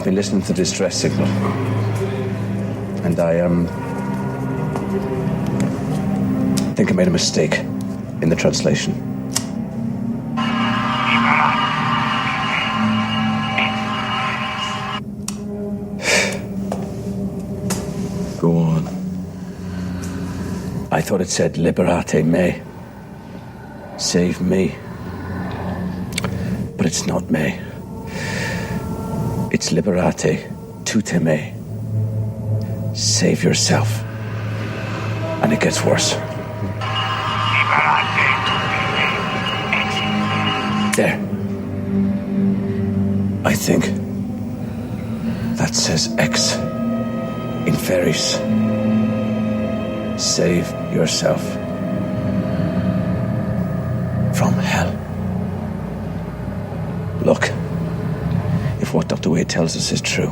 I've been listening to the distress signal. And I think I made a mistake in the translation. Go on. I thought it said Liberate me. Save me. But it's not me. It's Liberate tutte me. Save yourself. And it gets worse. There. I think that says Ex Inferis. Save yourself from hell. Look, if what Dr. Wade tells us is true,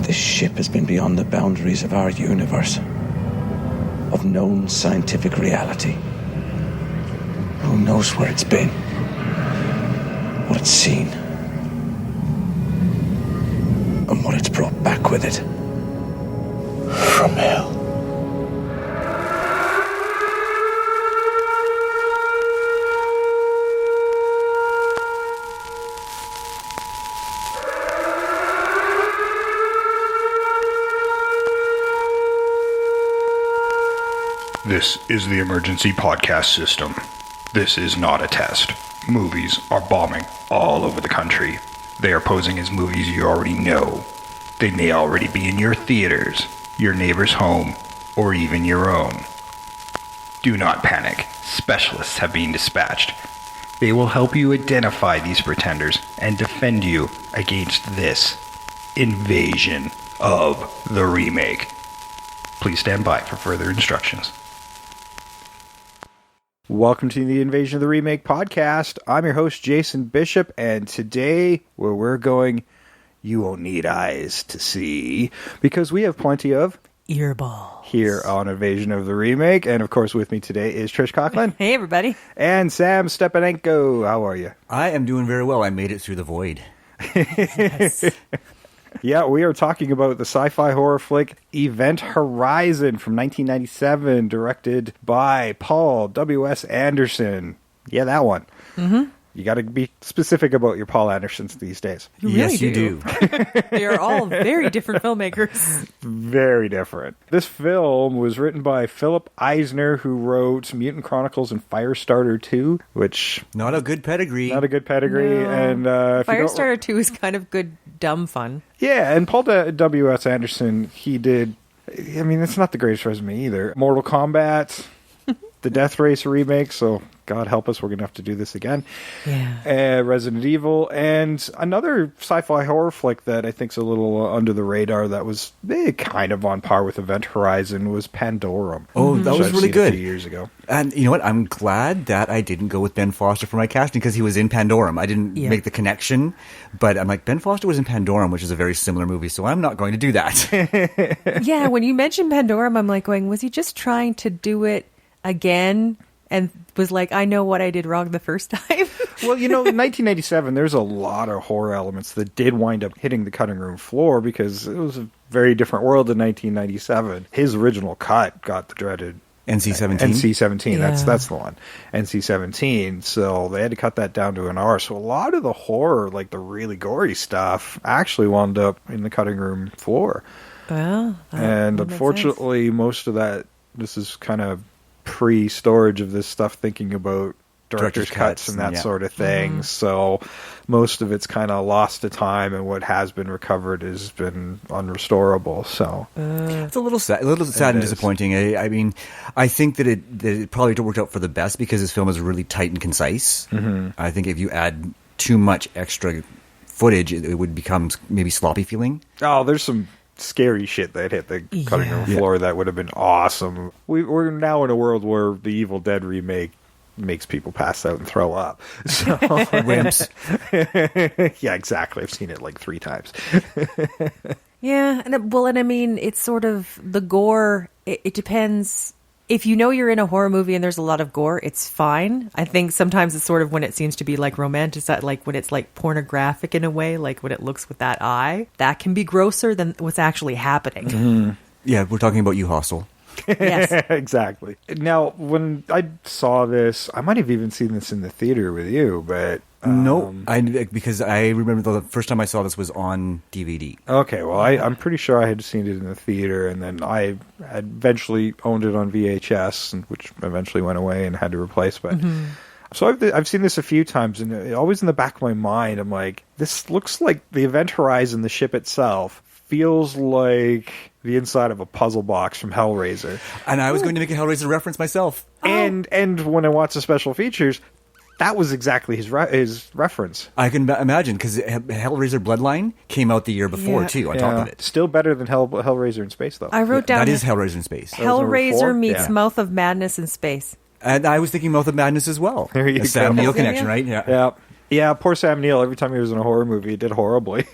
this ship has been beyond the boundaries of our universe, of known scientific reality. Who knows where it's been, what it's seen, and what it's brought back with it. From hell. This is the emergency podcast system. This is not a test. Movies are bombing all over the country. They are posing as movies you already know. They may already be in your theaters, your neighbor's home, or even your own. Do not panic. Specialists have been dispatched. They will help you identify these pretenders and defend you against this invasion of the remake. Please stand by for further instructions. Welcome to the Invasion of the Remake podcast. I'm your host, Jason Bishop, and today, where we're going, you won't need eyes to see, because we have plenty of earballs here on Invasion of the Remake. And of course, with me today is Trish Coughlin. Hey, everybody. And Sam Stepanenko. How are you? I am doing very well. I made it through the void. Yes. Yeah, we are talking about the sci-fi horror flick Event Horizon from 1997, directed by Paul W.S. Anderson. Yeah, that one. Mm-hmm. You got to be specific about your Paul Andersons these days. You really yes, you do. They are all very different filmmakers. Very different. This film was written by Philip Eisner, who wrote Mutant Chronicles and Firestarter 2, which... Not a good pedigree. Not a good pedigree. No. And Firestarter 2 is kind of good, dumb fun. Yeah, and Paul W.S. Anderson, he did... I mean, it's not the greatest resume either. Mortal Kombat, the Death Race remake, so... God help us, we're going to have to do this again. Yeah. Resident Evil, and another sci-fi horror flick that I think's a little under the radar that was kind of on par with Event Horizon was Pandorum. Oh, that was really good. A few years ago. And you know what? I'm glad that I didn't go with Ben Foster for my casting because he was in Pandorum. I didn't make the connection, but I'm like, Ben Foster was in Pandorum, which is a very similar movie, so I'm not going to do that. Yeah, when you mentioned Pandorum, I'm like going, was he just trying to do it again? And was like, I know what I did wrong the first time. Well, you know, in 1997, there's a lot of horror elements that did wind up hitting the cutting room floor because it was a very different world in 1997. His original cut got the dreaded NC-17? NC-17, Yeah. that's the one. NC-17, so they had to cut that down to an R. So a lot of the horror, like the really gory stuff, actually wound up in the cutting room floor. Well, And that makes unfortunately, most of that, this is kind of pre-storage of this stuff, thinking about director's cuts and that sort of thing. Mm-hmm. So most of it's kind of lost to time, and what has been recovered has been unrestorable. So it's a little sad and disappointing. I mean, I think that it probably worked out for the best because this film is really tight and concise. Mm-hmm. I think if you add too much extra footage, it would become maybe sloppy feeling. Oh, there's some scary shit that hit the cutting room floor that would have been awesome. We're now in a world where the Evil Dead remake makes people pass out and throw up. So Wimps. Yeah, exactly. I've seen it like 3 times. Yeah, and I mean, it's sort of the gore. It depends if you know you're in a horror movie and there's a lot of gore, it's fine. I think sometimes it's sort of when it seems to be like romantic, like when it's like pornographic in a way, like when it looks with that eye, that can be grosser than what's actually happening. Yeah, we're talking about you, Hostel. Yes. Exactly. Now, when I saw this, I might have even seen this in the theater with you, but... No, because I remember the first time I saw this was on DVD. Okay, well, I'm pretty sure I had seen it in the theater, and then I had eventually owned it on VHS, which eventually went away and had to replace. But so I've seen this a few times, and always in the back of my mind, I'm like, this looks like the Event Horizon, the ship itself, feels like the inside of a puzzle box from Hellraiser. And I was going to make a Hellraiser reference myself. And when I watched the special features, that was exactly his reference. I can imagine, because Hellraiser Bloodline came out the year before, too, on top of it. Still better than Hellraiser in Space, though. I wrote down... That is Hellraiser in Space. Hellraiser meets Yeah. Mouth of Madness in Space. And I was thinking Mouth of Madness as well. There you The Sam go. Neill connection, right? Yeah. Yeah. Yeah, poor Sam Neill. Every time he was in a horror movie, he did horribly.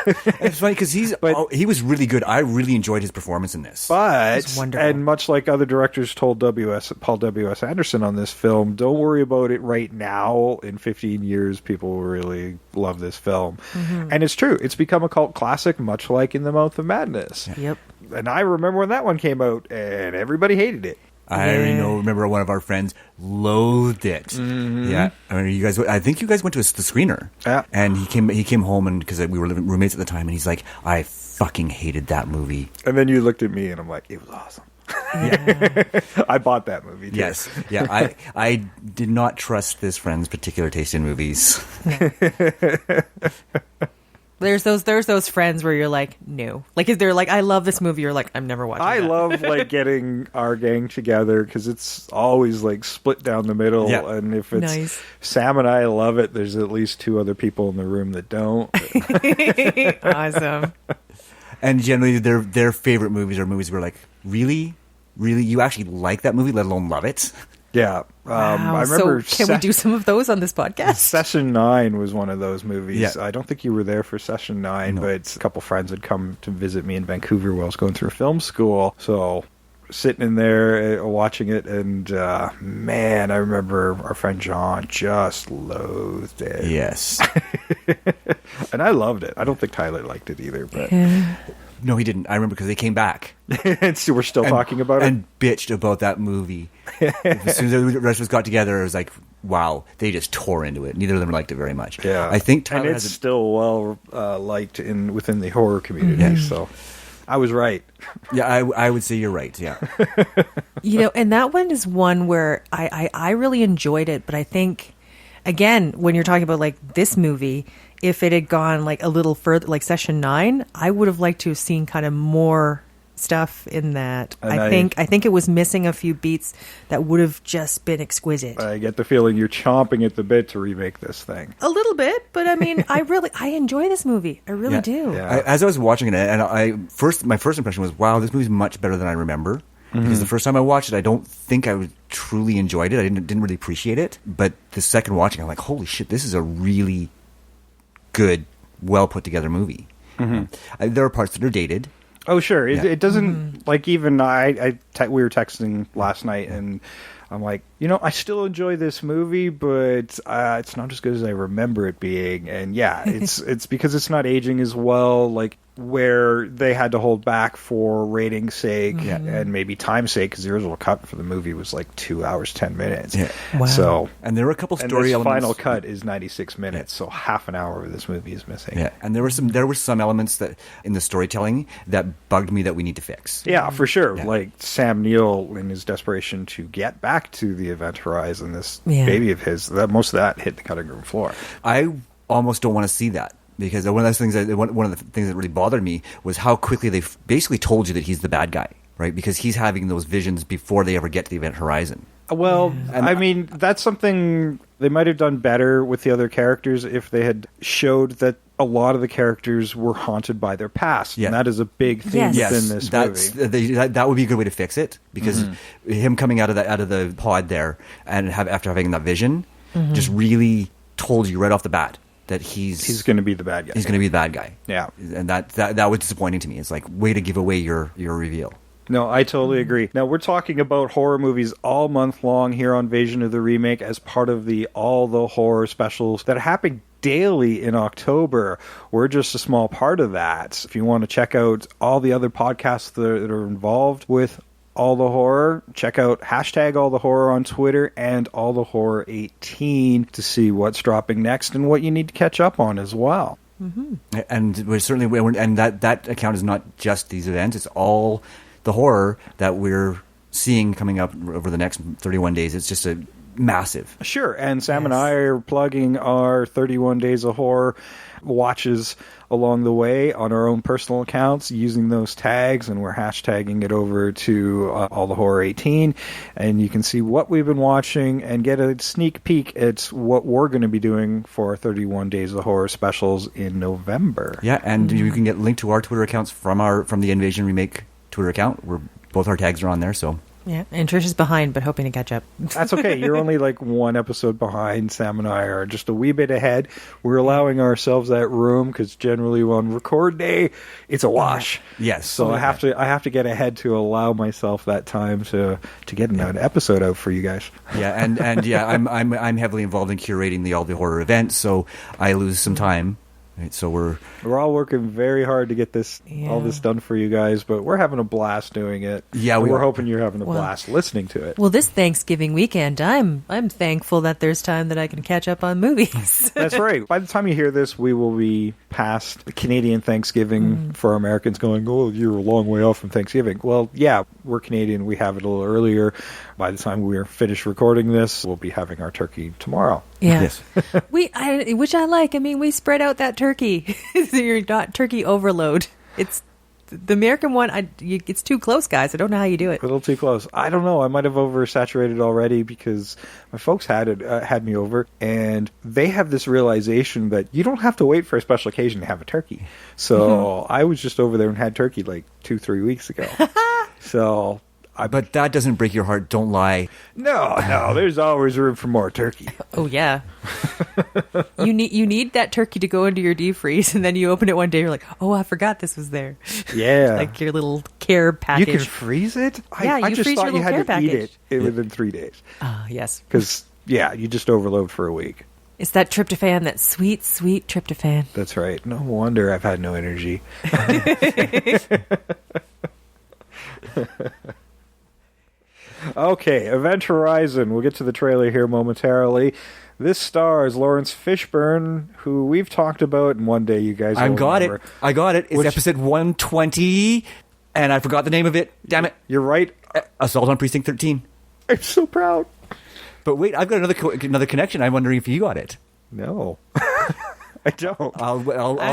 It's funny, because he was really good. I really enjoyed his performance in this. But, It's wonderful. and much like other directors told Paul W.S. Anderson on this film, don't worry about it right now. In 15 years, people will really love this film. And it's true. It's become a cult classic, much like In the Mouth of Madness. Yep. And I remember when that one came out, and everybody hated it. I remember one of our friends loathed it. Yeah, I mean, I think you guys went to the screener. Yeah. And he came home, and because we were roommates at the time, and he's like, I fucking hated that movie. And then you looked at me, and I'm like, it was awesome. I bought that movie, too. Yes, yeah. I did not trust this friend's particular taste in movies. There's those friends where you're like, no. Like, if they're like, I love this movie, you're like, I'm never watching I that. love like getting our gang together because it's always like split down the middle. Yeah. And if it's Nice. Sam and I love it, there's at least two other people in the room that don't. Awesome. And generally, their favorite movies are movies where like, really, you actually like that movie, let alone love it. Yeah. Wow. I remember So can we do some of those on this podcast? Session 9 was one of those movies. Yeah. I don't think you were there for Session 9, but a couple friends had come to visit me in Vancouver while I was going through film school. So sitting in there watching it, and man, I remember our friend John just loathed it. Yes. And I loved it. I don't think Tyler liked it either, but No, he didn't. I remember because they came back. and so we're still talking about it. And bitched about that movie. As soon as the rest of us got together, it was like, wow, they just tore into it. Neither of them liked it very much. Yeah, I think Tyler and it's has still well liked within the horror community. So I was right. Yeah, I would say you're right. Yeah. You know, and that one is one where I really enjoyed it, but I think, again, when you're talking about like this movie, if it had gone like a little further, like Session 9, I would have liked to have seen kind of more stuff in that. And I think it was missing a few beats that would have just been exquisite. I get the feeling you're chomping at the bit to remake this thing. A little bit, but I mean, I enjoy this movie. I really do. Yeah. As I was watching it, and my first impression was, wow, this movie's much better than I remember. Because the first time I watched it, I don't think I truly enjoyed it. I didn't really appreciate it. But the second watching, I'm like, holy shit, this is a really good, well put together movie. There are parts that are dated. Oh, sure. Yeah. It doesn't, like, even we were texting last night, and I'm like, I still enjoy this movie, but it's not as good as I remember it being. And yeah, it's because it's not aging as well, like, where they had to hold back for rating's sake and maybe time's sake, because the original cut for the movie was like 2 hours, 10 minutes. Yeah. Wow. So, And there were a couple and story this elements. final cut is 96 minutes, so half an hour of this movie is missing. Yeah, and there were some elements that in the storytelling that bugged me that we need to fix. Yeah, for sure. Yeah. Like Sam Neill, in his desperation to get back to the Event Horizon, this Yeah. baby of his, most of that hit the cutting room floor. I almost don't want to see that. Because one of the things that really bothered me was how quickly they basically told you that he's the bad guy, right? Because he's having those visions before they ever get to the Event Horizon. Well, I mean, that's something they might have done better with the other characters if they had showed that a lot of the characters were haunted by their past. Yeah. And that is a big theme Yes. within this movie. That would be a good way to fix it. Because him coming out of the pod there and after having that vision just really told you right off the bat that he's going to be the bad guy. He's going to be the bad guy. Yeah. And that was disappointing to me. It's like, way to give away your reveal. No, I totally agree. Now, we're talking about horror movies all month long here on Invasion of the Remake as part of the All the Horror specials that happen daily in October. We're just a small part of that. If you want to check out all the other podcasts that are involved with All the Horror, check out hashtag All the Horror on Twitter and All the Horror 18 to see what's dropping next and what you need to catch up on as well. Mm-hmm. And we're certainly, and that account is not just these events; it's all the horror that we're seeing coming up over the next 31 days. It's just a massive. Sure, and Sam and I are plugging our 31 Days of Horror watches along the way on our own personal accounts using those tags, and we're hashtagging it over to All the Horror 18, and you can see what we've been watching and get a sneak peek at what we're going to be doing for our 31 Days of Horror specials in November. Yeah, and you can get linked to our Twitter accounts from the Invasion Remake Twitter account, where both our tags are on there. So yeah, and Trish is behind, but hoping to catch up. That's okay. You're only like one episode behind. Sam and I are just a wee bit ahead. We're allowing ourselves that room because generally on record day, it's a wash. Yes. So I have to get ahead to allow myself that time to get an episode out for you guys. Yeah, and yeah, I'm heavily involved in curating the All the Horror event, so I lose some time. Right, so we're all working very hard to get all this done for you guys, but we're having a blast doing it. Yeah, we're hoping you're having a blast listening to it. Well, this Thanksgiving weekend, I'm thankful that there's time that I can catch up on movies. That's right. By the time you hear this, we will be past the Canadian Thanksgiving for Americans going, oh, you're a long way off from Thanksgiving. Well, yeah, we're Canadian. We have it a little earlier. By the time we are finished recording this, we'll be having our turkey tomorrow. Yeah. Yes. Which I like. I mean, we spread out that turkey. So you're not turkey overload. It's the American one. It's too close, guys. I don't know how you do it. A little too close. I don't know. I might have oversaturated already because my folks had me over, and they have this realization that you don't have to wait for a special occasion to have a turkey. So I was just over there and had turkey like 2-3 weeks ago. So. But that doesn't break your heart. Don't lie. No. There's always room for more turkey. Oh yeah. You need that turkey to go into your deep freeze, and then you open it one day. You're like, oh, I forgot this was there. Yeah, like your little care package. You can freeze it. Yeah, I you just freeze thought your you little had care to eat package. it within 3 days. Yes. Because you just overload for a week. It's that tryptophan, that sweet, sweet tryptophan. That's right. No wonder I've had no energy. Okay, Event Horizon. We'll get to the trailer here momentarily. This stars Lawrence Fishburne, who we've talked about, and one day you guys will remember. I got it. It's episode 120, and I forgot the name of it. Damn it. You're right. Assault on Precinct 13. I'm so proud. But wait, I've got another connection. I'm wondering if you got it. No. I don't. I'll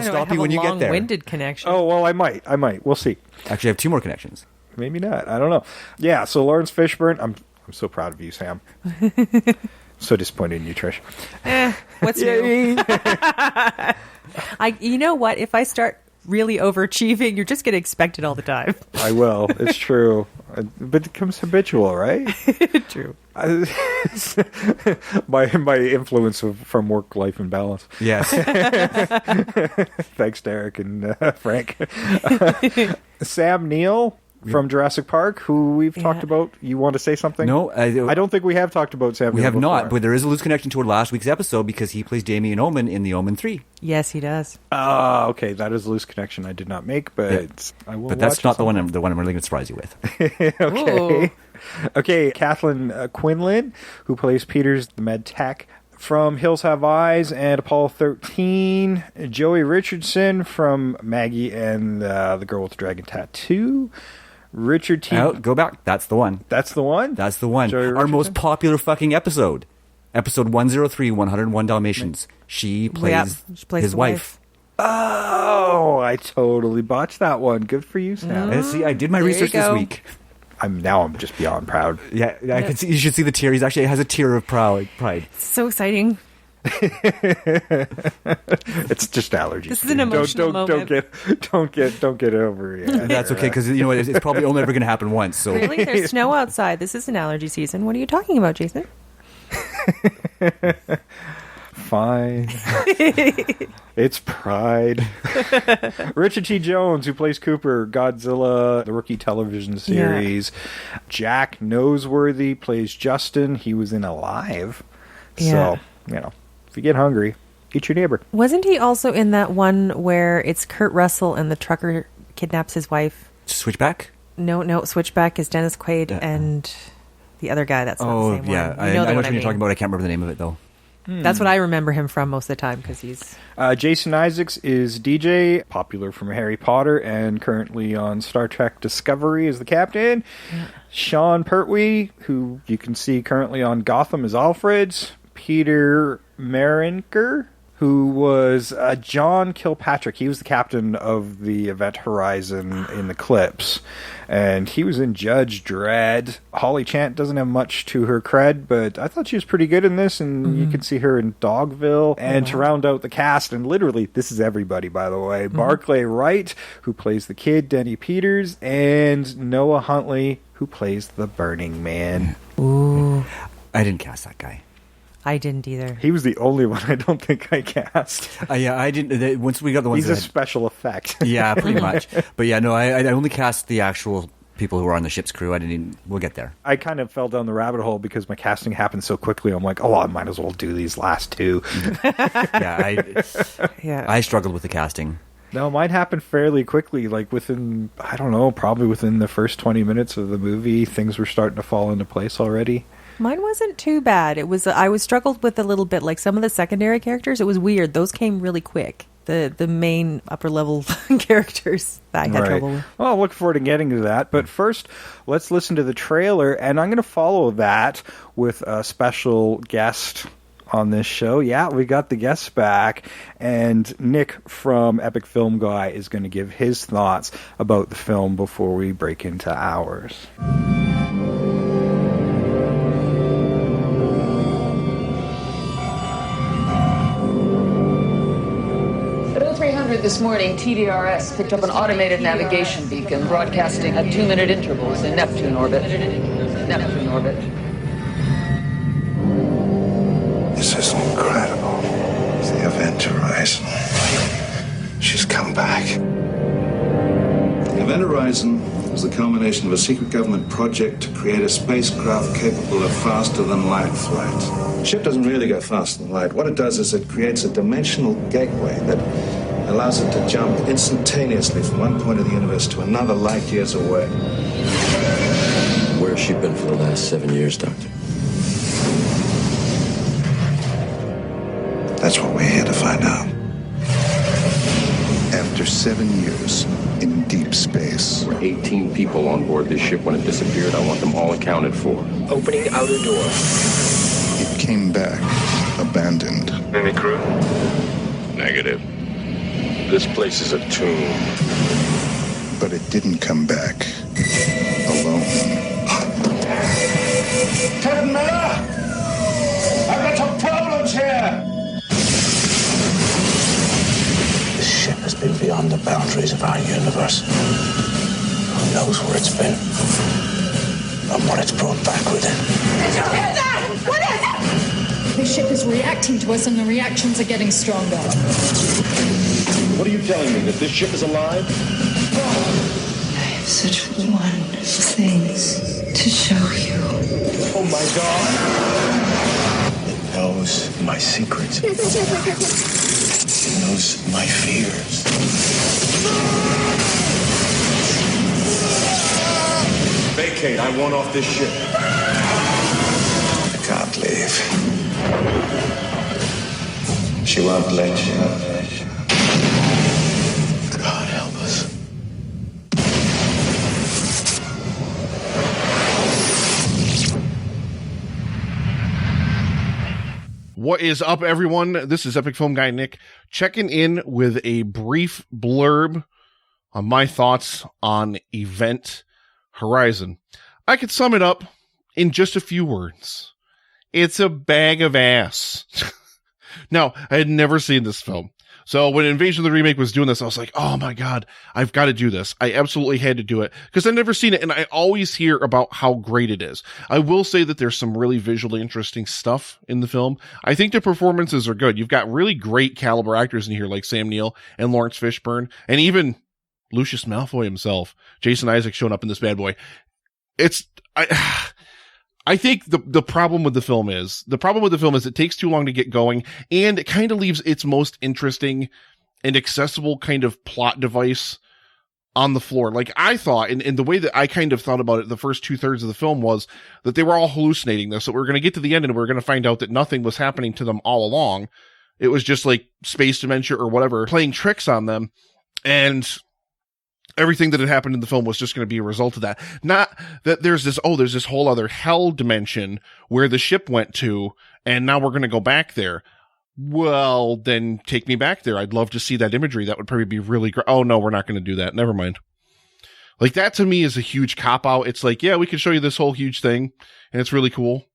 stop you when you get there. Long-winded connection. Oh, well, I might. We'll see. Actually, I have 2 more connections. Maybe not. I don't know. Yeah, so Lawrence Fishburne, I'm so proud of you, Sam. So disappointed in you, Trish. What's new? You know what? If I start really overachieving, you're just going to expect it all the time. I will. It's true. But it becomes habitual, right? True. My influence from work-life imbalance. Yes. Thanks, Derek and Frank. Sam Neill from Jurassic Park, who we've talked about. You want to say something? No. I don't think we have talked about Sam Neill. We have before. not, but there is a loose connection to last week's episode because he plays Damien Omen in The Omen 3. Yes, he does. Okay. That is a loose connection I did not make, but I will. But that's not the one I'm really going to surprise you with. Okay. Ooh. Okay, Kathleen Quinlan, who plays Peters the Med Tech from Hills Have Eyes and Apollo 13. Joey Richardson from Maggie and the Girl with the Dragon Tattoo. Richard T. Go back. That's the one. That's the one? That's the one. Our most popular fucking episode. Episode 103, 101 Dalmatians. She plays his wife. Oh, I totally botched that one. Good for you, Sam. See, I did my research this week. I'm just beyond proud. Yeah, I can see. You should see the tear. He has a tear of pride. It's so exciting. It's just allergies. This is an emotional moment. Don't get over it. That's okay because it's probably only ever going to happen once. So really, there's snow outside. This is an allergy season. What are you talking about, Jason? Fine. It's Pride. Richard T. Jones, who plays Cooper, Godzilla, the Rookie television series. Yeah. Jack Noseworthy plays Justin. He was in Alive. Yeah. So, if you get hungry, eat your neighbor. Wasn't he also in that one where it's Kurt Russell and the trucker kidnaps his wife? Switchback? No, Switchback is Dennis Quaid and the other guy. That's not the same one. I know what you're talking about. I can't remember the name of it, though. That's what I remember him from most of the time, because he's... Jason Isaacs is DJ, popular from Harry Potter, and currently on Star Trek Discovery as the captain. Yeah. Sean Pertwee, who you can see currently on Gotham as Alfred. Peter Marinker, who was John Kilpatrick. He was the captain of the Event Horizon in Eclipse. And he was in Judge Dredd. Holly Chant doesn't have much to her cred, but I thought she was pretty good in this, and you can see her in Dogville. And to round out the cast, and literally, this is everybody, by the way, Barclay Wright, who plays the kid, Denny Peters, and Noah Huntley, who plays the Burning Man. Ooh. I didn't cast that guy. I didn't either. He was the only one I don't think I cast. Yeah, I didn't. Once we got the ones, he's a special effect. Yeah, pretty much. But yeah, no, I only cast the actual people who were on the ship's crew. We'll get there. I kind of fell down the rabbit hole because my casting happened so quickly. I'm like, I might as well do these last two. I struggled with the casting. No, mine happened fairly quickly. Like within, I don't know, probably within the first 20 minutes of the movie, things were starting to fall into place already. Mine wasn't too bad. It was I was struggled with a little bit. Like some of the secondary characters, it was weird. Those came really quick. The main upper level characters that I had trouble with. Well, I look forward to getting to that. But first, let's listen to the trailer, and I'm going to follow that with a special guest on this show. Yeah, we got the guests back, and Nick from Epic Film Guy is going to give his thoughts about the film before we break into ours. 300 this morning, TDRS picked up an automated navigation beacon broadcasting at 2-minute intervals in Neptune orbit. This is incredible. It's the Event Horizon. She's come back. Event Horizon is the culmination of a secret government project to create a spacecraft capable of faster-than-light flight. The ship doesn't really go faster than light. What it does is it creates a dimensional gateway that allows it to jump instantaneously from one point of the universe to another light years away. Where's she been for the last 7 years, Doctor? That's what we're here to find out. After 7 years in deep space. There were 18 people on board this ship when it disappeared. I want them all accounted for. Opening outer door. It came back, abandoned. Any crew? Negative. This place is a tomb. But it didn't come back alone. Captain Miller! I've got some problems here! This ship has been beyond the boundaries of our universe. Who knows where it's been? And what it's brought back with it. Did you hear that? What is it? The ship is reacting to us and the reactions are getting stronger. What are you telling me? That this ship is alive? I have such wonderful things to show you. Oh my God! It knows my secrets. It knows my fears. Vacate. I want off this ship. I can't leave. She won't let you. God help us. What is up, everyone? This is Epic Film Guy Nick, checking in with a brief blurb on my thoughts on Event Horizon. I could sum it up in just a few words. It's a bag of ass. Now, I had never seen this film. So when Invasion of the Remake was doing this, I was like, oh my God, I've got to do this. I absolutely had to do it because I've never seen it. And I always hear about how great it is. I will say that there's some really visually interesting stuff in the film. I think the performances are good. You've got really great caliber actors in here like Sam Neill and Lawrence Fishburne and even Lucius Malfoy himself, Jason Isaac showing up in this bad boy. I think the problem with the film is it takes too long to get going, and it kind of leaves its most interesting and accessible kind of plot device on the floor. Like I thought, and the way that I kind of thought about it, the first 2/3 of the film was that they were all hallucinating this. So we're going to get to the end and we're going to find out that nothing was happening to them all along. It was just like space dementia or whatever playing tricks on them. And everything that had happened in the film was just going to be a result of that. Not that there's this whole other hell dimension where the ship went to, and now we're going to go back there. Well, then take me back there. I'd love to see that imagery. That would probably be really great. Oh, no, we're not going to do that. Never mind. Like, that to me is a huge cop-out. It's like, yeah, we can show you this whole huge thing, and it's really cool.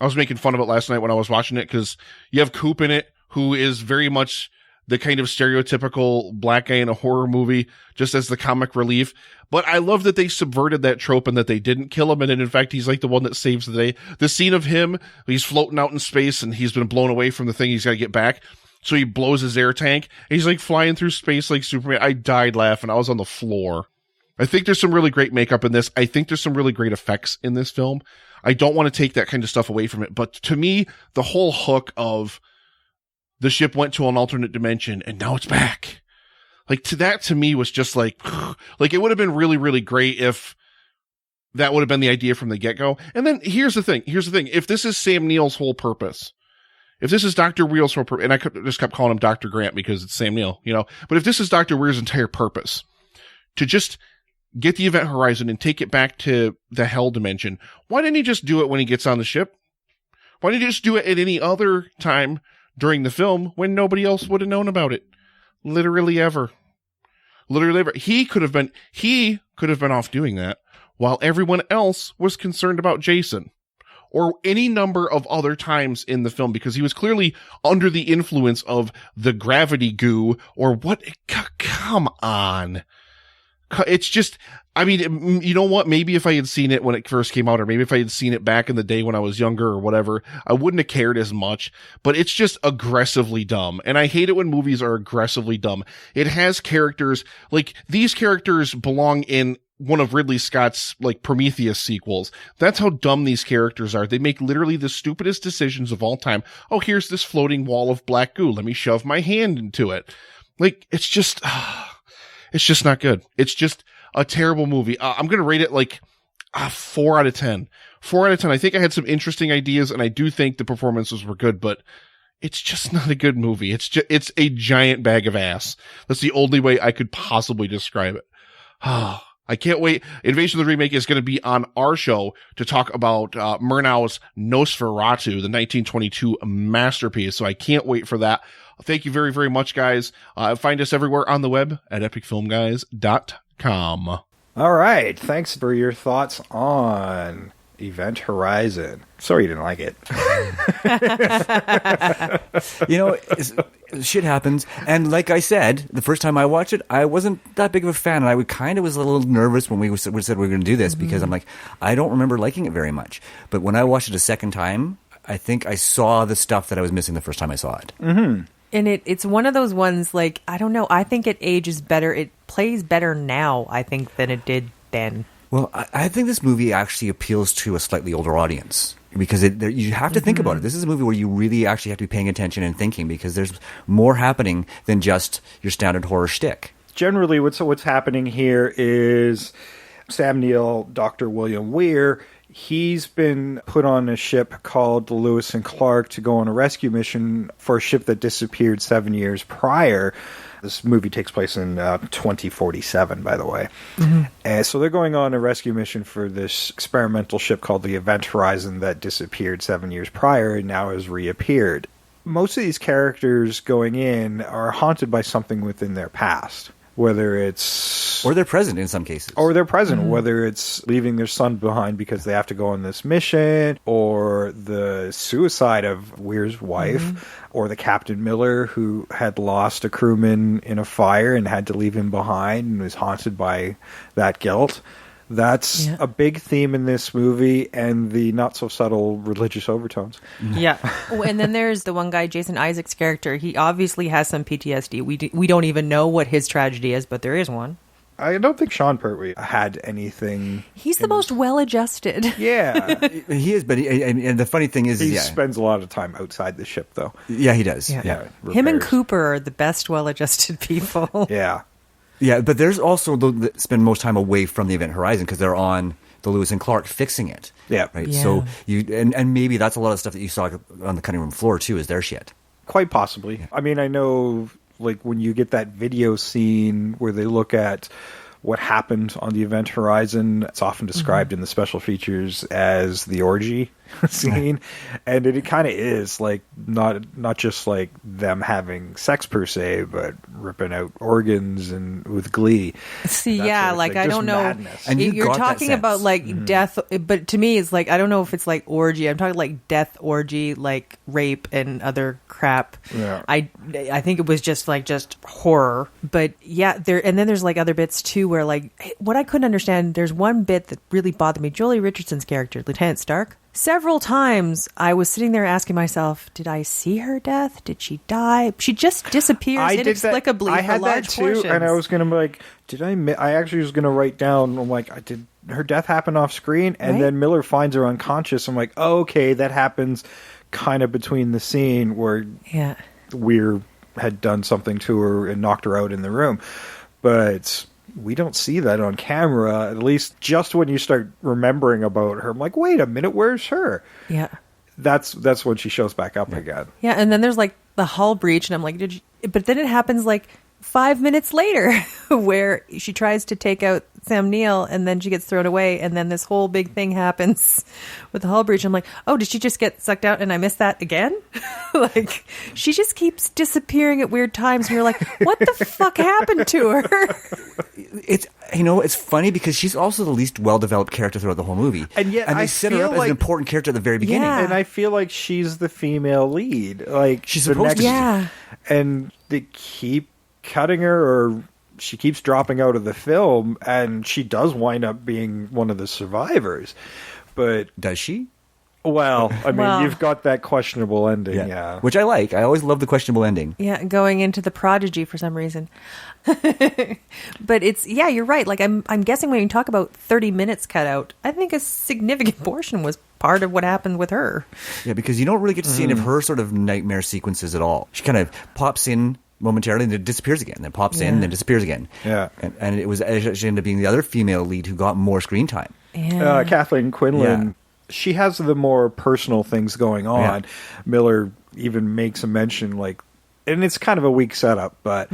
I was making fun of it last night when I was watching it, because you have Coop in it, who is very much the kind of stereotypical black guy in a horror movie, just as the comic relief. But I love that they subverted that trope and that they didn't kill him. And in fact, he's like the one that saves the day. The scene of him, he's floating out in space and he's been blown away from the thing. He's got to get back. So he blows his air tank. And he's like flying through space like Superman. I died laughing. I was on the floor. I think there's some really great makeup in this. I think there's some really great effects in this film. I don't want to take that kind of stuff away from it. But to me, the whole hook of the ship went to an alternate dimension and now it's back. Like to me was just like it would have been really, really great if that would have been the idea from the get-go. And then here's the thing. If this is Sam Neill's whole purpose, if this is Dr. Weir's whole purpose, and I just kept calling him Dr. Grant because it's Sam Neill, but if this is Dr. Weir's entire purpose, to just get the Event Horizon and take it back to the hell dimension, why didn't he just do it when he gets on the ship? Why didn't he just do it at any other time during the film when nobody else would have known about it? Literally ever. He could have been off doing that while everyone else was concerned about Jason or any number of other times in the film, because he was clearly under the influence of the gravity goo or what. Come on. It's just, I mean, you know what? Maybe if I had seen it when it first came out, or maybe if I had seen it back in the day when I was younger or whatever, I wouldn't have cared as much, but it's just aggressively dumb. And I hate it when movies are aggressively dumb. It has characters, like these characters belong in one of Ridley Scott's like Prometheus sequels. That's how dumb these characters are. They make literally the stupidest decisions of all time. Oh, here's this floating wall of black goo. Let me shove my hand into it. Like, it's just not good. It's just a terrible movie. I'm going to rate it like 4 out of 10. 4 out of 10. I think I had some interesting ideas, and I do think the performances were good, but it's just not a good movie. It's a giant bag of ass. That's the only way I could possibly describe it. I can't wait. Invasion of the Remake is going to be on our show to talk about Murnau's Nosferatu, the 1922 masterpiece. So I can't wait for that. Thank you very, very much, guys. Find us everywhere on the web at epicfilmguys.com. All right. Thanks for your thoughts on Event Horizon. Sorry you didn't like it. Shit happens. And like I said, the first time I watched it, I wasn't that big of a fan. And I kind of was a little nervous when we said we were going to do this, because I'm like, I don't remember liking it very much. But when I watched it a second time, I think I saw the stuff that I was missing the first time I saw it. Mm-hmm. And it's one of those ones, like, I don't know, I think it ages better. It plays better now, I think, than it did then. Well, I think this movie actually appeals to a slightly older audience, because you have to think about it. This is a movie where you really actually have to be paying attention and thinking, because there's more happening than just your standard horror shtick. Generally, what's happening here is Sam Neill, Dr. William Weir, he's been put on a ship called the Lewis and Clark to go on a rescue mission for a ship that disappeared 7 years prior. This movie takes place in 2047, by the way. Mm-hmm. And so they're going on a rescue mission for this experimental ship called the Event Horizon that disappeared 7 years prior and now has reappeared. Most of these characters going in are haunted by something within their past. Whether it's... Or they're present in some cases. Or they're present, whether it's leaving their son behind because they have to go on this mission, or the suicide of Weir's wife, or the Captain Miller who had lost a crewman in a fire and had to leave him behind and was haunted by that guilt. That's a big theme in this movie, and the not-so-subtle religious overtones. Yeah. Oh, and then there's the one guy, Jason Isaac's character. He obviously has some PTSD. We don't even know what his tragedy is, but there is one. I don't think Sean Pertwee had anything. He's the most well-adjusted. Yeah. He is, but and the funny thing is... He spends a lot of time outside the ship, though. Yeah, he does. Yeah. Him and Cooper are the best well-adjusted people. Yeah. Yeah, but there's also that spend most time away from the Event Horizon because they're on the Lewis and Clark fixing it. Yeah. Right. Yeah. So and maybe that's a lot of stuff that you saw on the cutting room floor too, is their shit. Quite possibly. Yeah. I mean, I know, like, when you get that video scene where they look at what happened on the Event Horizon, it's often described in the special features as the orgy scene, and it kind of is like not just like them having sex per se, but ripping out organs and with glee. See, yeah, like I don't know. Madness. And you're talking about like death, but to me, it's like I don't know if it's like orgy. I'm talking like death orgy, like rape and other crap. Yeah. I think it was just horror, but yeah, and then there's like other bits too where like what I couldn't understand. There's one bit that really bothered me. Jolie Richardson's character, Lieutenant Stark. Several times I was sitting there asking myself, did I see her death? Did she die? She just disappears inexplicably I for had large that too, portions. and I was going to be like, I actually was going to write down, I'm like, did her death happen off screen? And Right? then Miller finds her unconscious. I'm like, oh, okay, that happens kind of between the scene where Weir had done something to her and knocked her out in the room. But we don't see that on camera, at least just when you start remembering about her. I'm like, wait a minute, where's her? Yeah. That's when she shows back up again. Yeah, and then there's like the hull breach, and I'm like, but then it happens like 5 minutes later where she tries to take out Sam Neill and then she gets thrown away, and then this whole big thing happens with the hull breach. I'm like, oh, did she just get sucked out and I missed that again? Like, she just keeps disappearing at weird times, and you're like, what the fuck happened to her? It's funny because she's also the least well-developed character throughout the whole movie. And yet they set her up as an important character at the very beginning. Yeah. And I feel like she's the female lead. Like, she's supposed to. Yeah. And they keep cutting her, or she keeps dropping out of the film, and she does wind up being one of the survivors. But does she? Well, I mean, you've got that questionable ending, yeah. Which I like. I always love the questionable ending. Yeah, going into the Prodigy for some reason. But it's, yeah, you're right. Like, I'm guessing when you talk about 30 minutes cut out, I think a significant portion was part of what happened with her. Yeah, because you don't really get to see any of her sort of nightmare sequences at all. She kind of pops in momentarily and then disappears again, then pops in and then disappears again. Yeah. And it actually ended up being the other female lead who got more screen time. Yeah. Kathleen Quinlan, she has the more personal things going on. Miller even makes a mention, like, and it's kind of a weak setup, but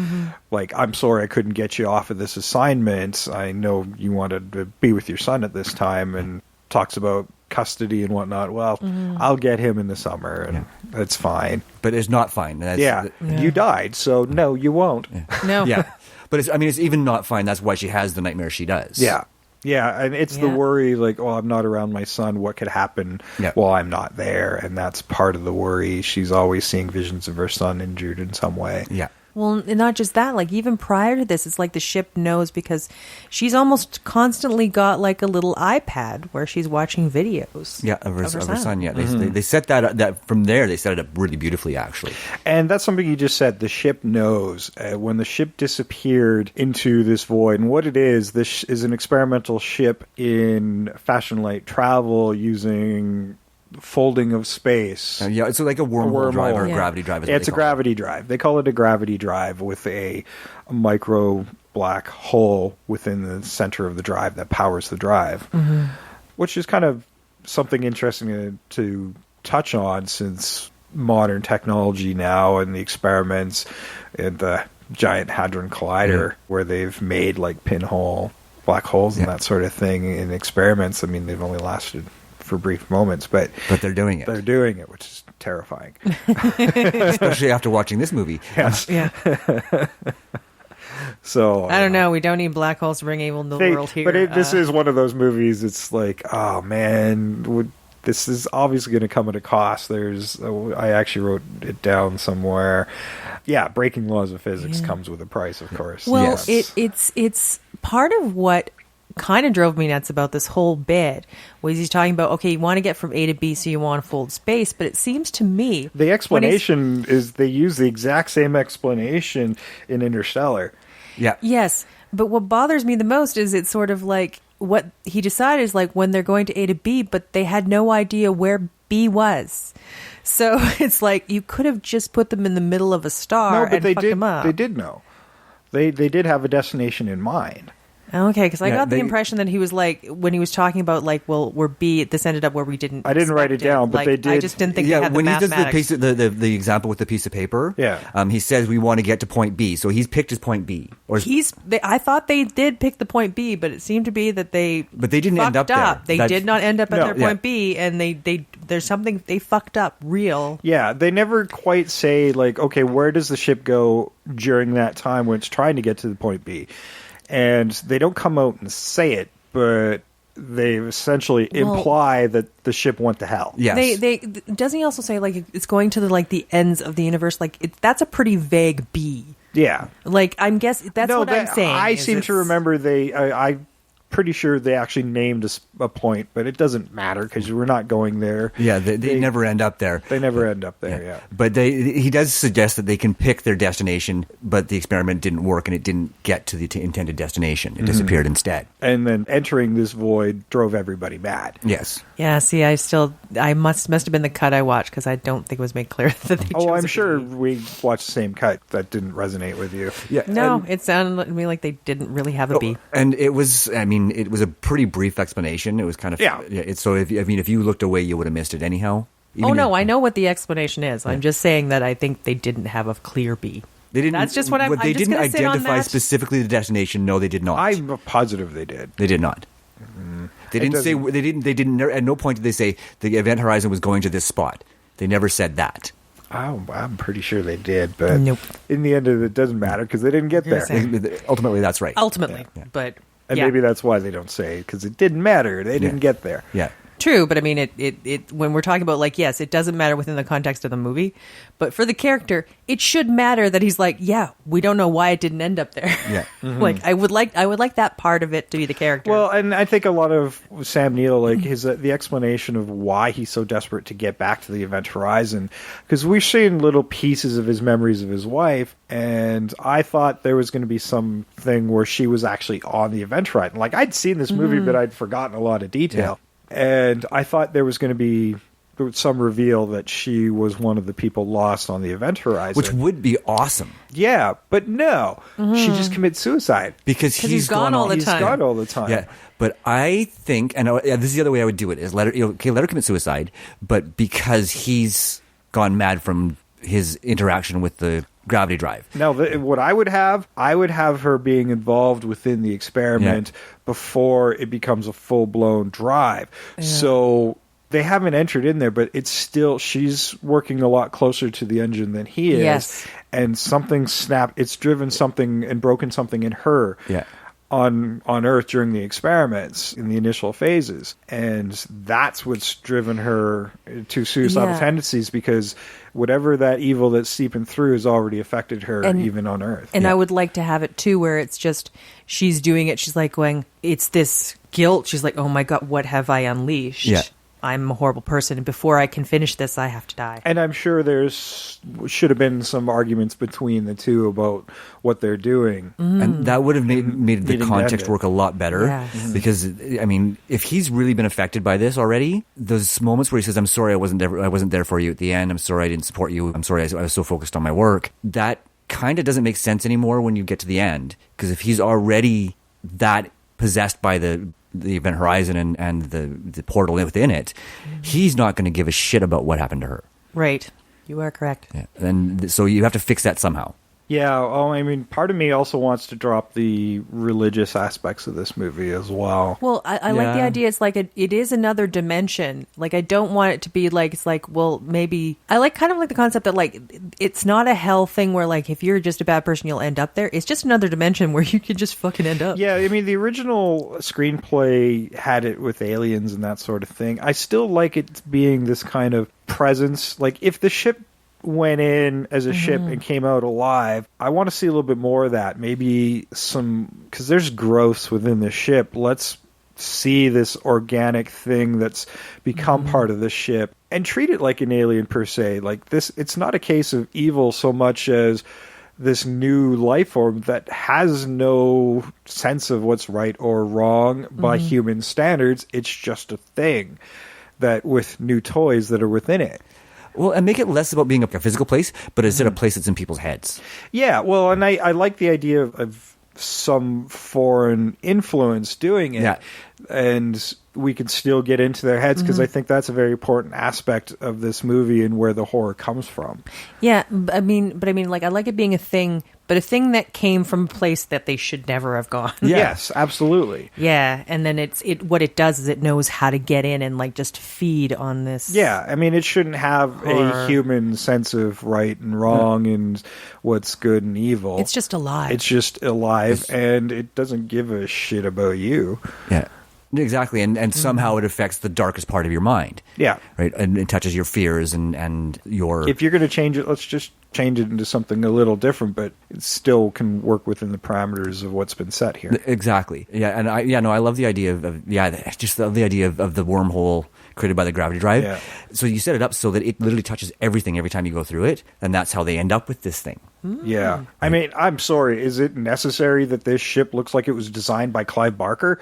like, I'm sorry I couldn't get you off of this assignment. I know you wanted to be with your son at this time, and talks about custody and whatnot. Well, I'll get him in the summer, and that's fine. But it's not fine. You died, so no, you won't. No. Yeah. But it's even not fine. That's why she has the nightmare she does. Yeah. Yeah, and it's the worry, like, oh, I'm not around my son. What could happen while I'm not there? And that's part of the worry. She's always seeing visions of her son injured in some way. Yeah. Well, and not just that, like, even prior to this, it's like the ship knows, because she's almost constantly got like a little iPad where she's watching videos. Yeah, of her son. Yeah, they set that from there. They set it up really beautifully, actually. And that's something you just said. The ship knows. When the ship disappeared into this void, and what it is, this is an experimental ship in fashion light travel using folding of space. It's like a wormhole drive or a gravity drive. It's a gravity drive. They call it a gravity drive with a micro black hole within the center of the drive that powers the drive, which is kind of something interesting to touch on, since modern technology now and the experiments and the Giant Hadron Collider, where they've made like pinhole black holes and that sort of thing in experiments. I mean, they've only lasted for brief moments, but they're doing it. They're doing it, which is terrifying. Especially after watching this movie. Yes. Yeah. So I don't know. We don't need black holes to bring evil in the world here. But this is one of those movies. It's like, oh man, this is obviously going to come at a cost. I actually wrote it down somewhere. Yeah, breaking laws of physics comes with a price, of course. Well, it's part of what kind of drove me nuts about this whole bit was he's talking about, okay, you want to get from A to B, so you want to fold space, but it seems to me the explanation is they use the exact same explanation in Interstellar. Yeah. Yes, but what bothers me the most is it's sort of like what he decided is like when they're going to A to B, but they had no idea where B was. So it's like you could have just put them in the middle of a star and fucked them up. They did know. They did have a destination in mind. Okay, because I got the impression that he was like, when he was talking about like, well, we're B, this ended up where we didn't. I didn't write it down, but like, they did. I just didn't think they had the when he mathematics. does the example with the piece of paper, yeah, he says we want to get to point B, so he's picked his point B. Or I thought they did pick the point B, but it seemed to be that they didn't end up there. They did not end up at their point B, and there's something they fucked up real. Yeah, they never quite say like, okay, where does the ship go during that time when it's trying to get to the point B? And they don't come out and say it, but they essentially imply that the ship went to hell. Yes. Doesn't he also say like it's going to the ends of the universe? Like that's a pretty vague B. Yeah. Like I'm guessing that's what I'm saying. I seem to remember I'm pretty sure they actually named a point, but it doesn't matter because we're not going there. Yeah, they never end up there. They never end up there, yeah. But he does suggest that they can pick their destination, but the experiment didn't work and it didn't get to the intended destination. It disappeared instead. And then entering this void drove everybody mad. Yes. Yeah, see, I must have been the cut I watched because I don't think it was made clear that they chose I'm sure we watched the same cut. That didn't resonate with you. Yeah. No, it sounded to me like they didn't really have a B. And it was, it was a pretty brief explanation. It was kind of so if you looked away, you would have missed it anyhow. I know what the explanation is. Yeah. I'm just saying that I think they didn't have a clear B. They didn't. That's just what I'm. They I'm just didn't sit on identify that. specifically the destination. No, they did not. I'm positive they did. They did not. They didn't say. They didn't. At no point did they say the event horizon was going to this spot. They never said that. Oh, I'm pretty sure they did, but nope. In the end, it doesn't matter because they didn't get there. Ultimately, that's right. Ultimately, but maybe that's why they don't say it because it didn't matter. They didn't get there. Yeah. True, but I mean, it when we're talking about like, yes, it doesn't matter within the context of the movie, but for the character, it should matter that he's like, yeah, we don't know why it didn't end up there. Yeah, like I would like that part of it to be the character. Well, and I think a lot of Sam Neill, like the explanation of why he's so desperate to get back to the event horizon, because we've seen little pieces of his memories of his wife, and I thought there was going to be something where she was actually on the event horizon. Like I'd seen this movie, but I'd forgotten a lot of detail. Yeah. And I thought there was going to be some reveal that she was one of the people lost on the event horizon. Which would be awesome. Yeah, but no. She just commits suicide. Because he's gone all the time. He's gone all the time. Yeah, but I think, and this is the other way I would do it, is let her commit suicide, but because he's gone mad from his interaction with the gravity drive. Now, what I would have her being involved within the experiment before it becomes a full-blown drive. Yeah. So they haven't entered in there, but it's still, she's working a lot closer to the engine than he is. Yes. And something snapped, it's driven something and broken something in her. Yeah. On Earth during the experiments in the initial phases. And that's what's driven her to suicidal tendencies, because whatever that evil that's seeping through has already affected her even on Earth. And I would like to have it too, where it's just, she's doing it, she's like going, it's this guilt. She's like, oh my God, what have I unleashed? Yeah. I'm a horrible person, and before I can finish this, I have to die. And I'm sure should have been some arguments between the two about what they're doing. And that would have made the context work a lot better. Yes. Because, I mean, if he's really been affected by this already, those moments where he says, I'm sorry I wasn't there for you at the end, I'm sorry I didn't support you, I'm sorry I was so focused on my work, that kind of doesn't make sense anymore when you get to the end. Because if he's already that possessed by the event horizon and the portal within it, he's not going to give a shit about what happened to her. Right. You are correct. Yeah. And so you have to fix that somehow. Yeah, well, I mean, part of me also wants to drop the religious aspects of this movie as well. Well, I like the idea. It's like it is another dimension. Like, I don't want it to be like, it's like, well, maybe I like kind of like the concept that like it's not a hell thing where like if you're just a bad person you'll end up there. It's just another dimension where you could just fucking end up. Yeah, I mean, the original screenplay had it with aliens and that sort of thing. I still like it being this kind of presence. Like, if the ship went in as a ship and came out alive, I want to see a little bit more of that. Maybe some, because there's growths within the ship. Let's see this organic thing that's become part of the ship and treat it like an alien per se. Like this, it's not a case of evil so much as this new life form that has no sense of what's right or wrong by human standards. It's just a thing that with new toys that are within it. Well, and make it less about being a physical place, but instead a place that's in people's heads. Yeah, well, and I like the idea of some foreign influence doing it. Yeah. And we can still get into their heads because I think that's a very important aspect of this movie and where the horror comes from. Yeah, I mean, like I like it being a thing, but a thing that came from a place that they should never have gone. Yes, absolutely. Yeah, and then what it does is it knows how to get in and like just feed on this. Yeah, I mean, it shouldn't have a human sense of right and wrong and what's good and evil. It's just alive. It's just alive, and it doesn't give a shit about you. Yeah. Exactly, and somehow it affects the darkest part of your mind. Yeah. Right, and it touches your fears and your... If you're going to change it, let's just change it into something a little different, but it still can work within the parameters of what's been set here. Exactly. Yeah, and I love the idea of the idea of the wormhole created by the gravity drive. Yeah. So you set it up so that it literally touches everything every time you go through it, and that's how they end up with this thing. Yeah. I mean, I'm sorry. Is it necessary that this ship looks like it was designed by Clive Barker?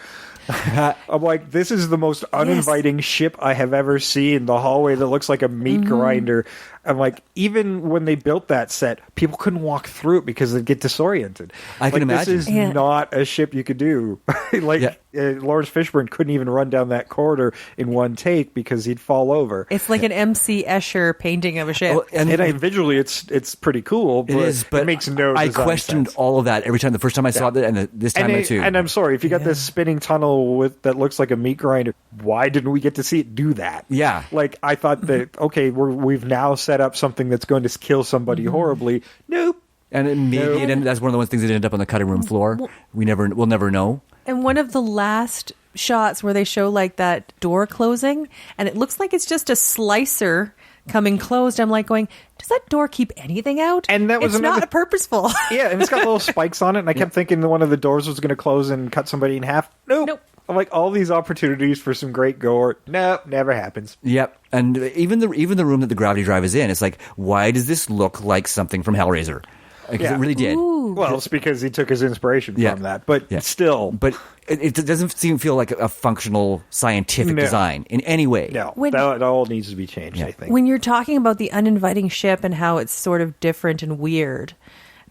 I'm like, this is the most uninviting ship I have ever seen. The hallway that looks like a meat grinder. I'm like, even when they built that set, people couldn't walk through it because they'd get disoriented. I can imagine. This is not a ship you could do. Lawrence Fishburne couldn't even run down that corridor in one take because he'd fall over. It's like an M.C. Escher painting of a ship. Oh, and visually, it's pretty cool. But it makes no I design questioned sense. all of that every time. The first time I saw it, and this time too. And I'm sorry, if you got this spinning tunnel that looks like a meat grinder, why didn't we get to see it do that? Yeah. Like, I thought that, okay, we've now set up something that's going to kill somebody horribly. Nope. And maybe that's one of the ones things that ended up on the cutting room floor. We'll never know. And one of the last shots where they show like that door closing, and it looks like it's just a slicer coming closed. I'm like going, does that door keep anything out? And that was it's not purposeful. Yeah, and it's got little spikes on it, and I kept thinking that one of the doors was going to close and cut somebody in half. Nope. I'm like, all these opportunities for some great gore. Nope, never happens. Yep. And even the room that the gravity drive is in, it's like, why does this look like something from Hellraiser? Because it really did. Ooh. Well, it's because he took his inspiration from that. But still. But it doesn't feel like a functional scientific design in any way. No, that all needs to be changed, I think. When you're talking about the uninviting ship and how it's sort of different and weird,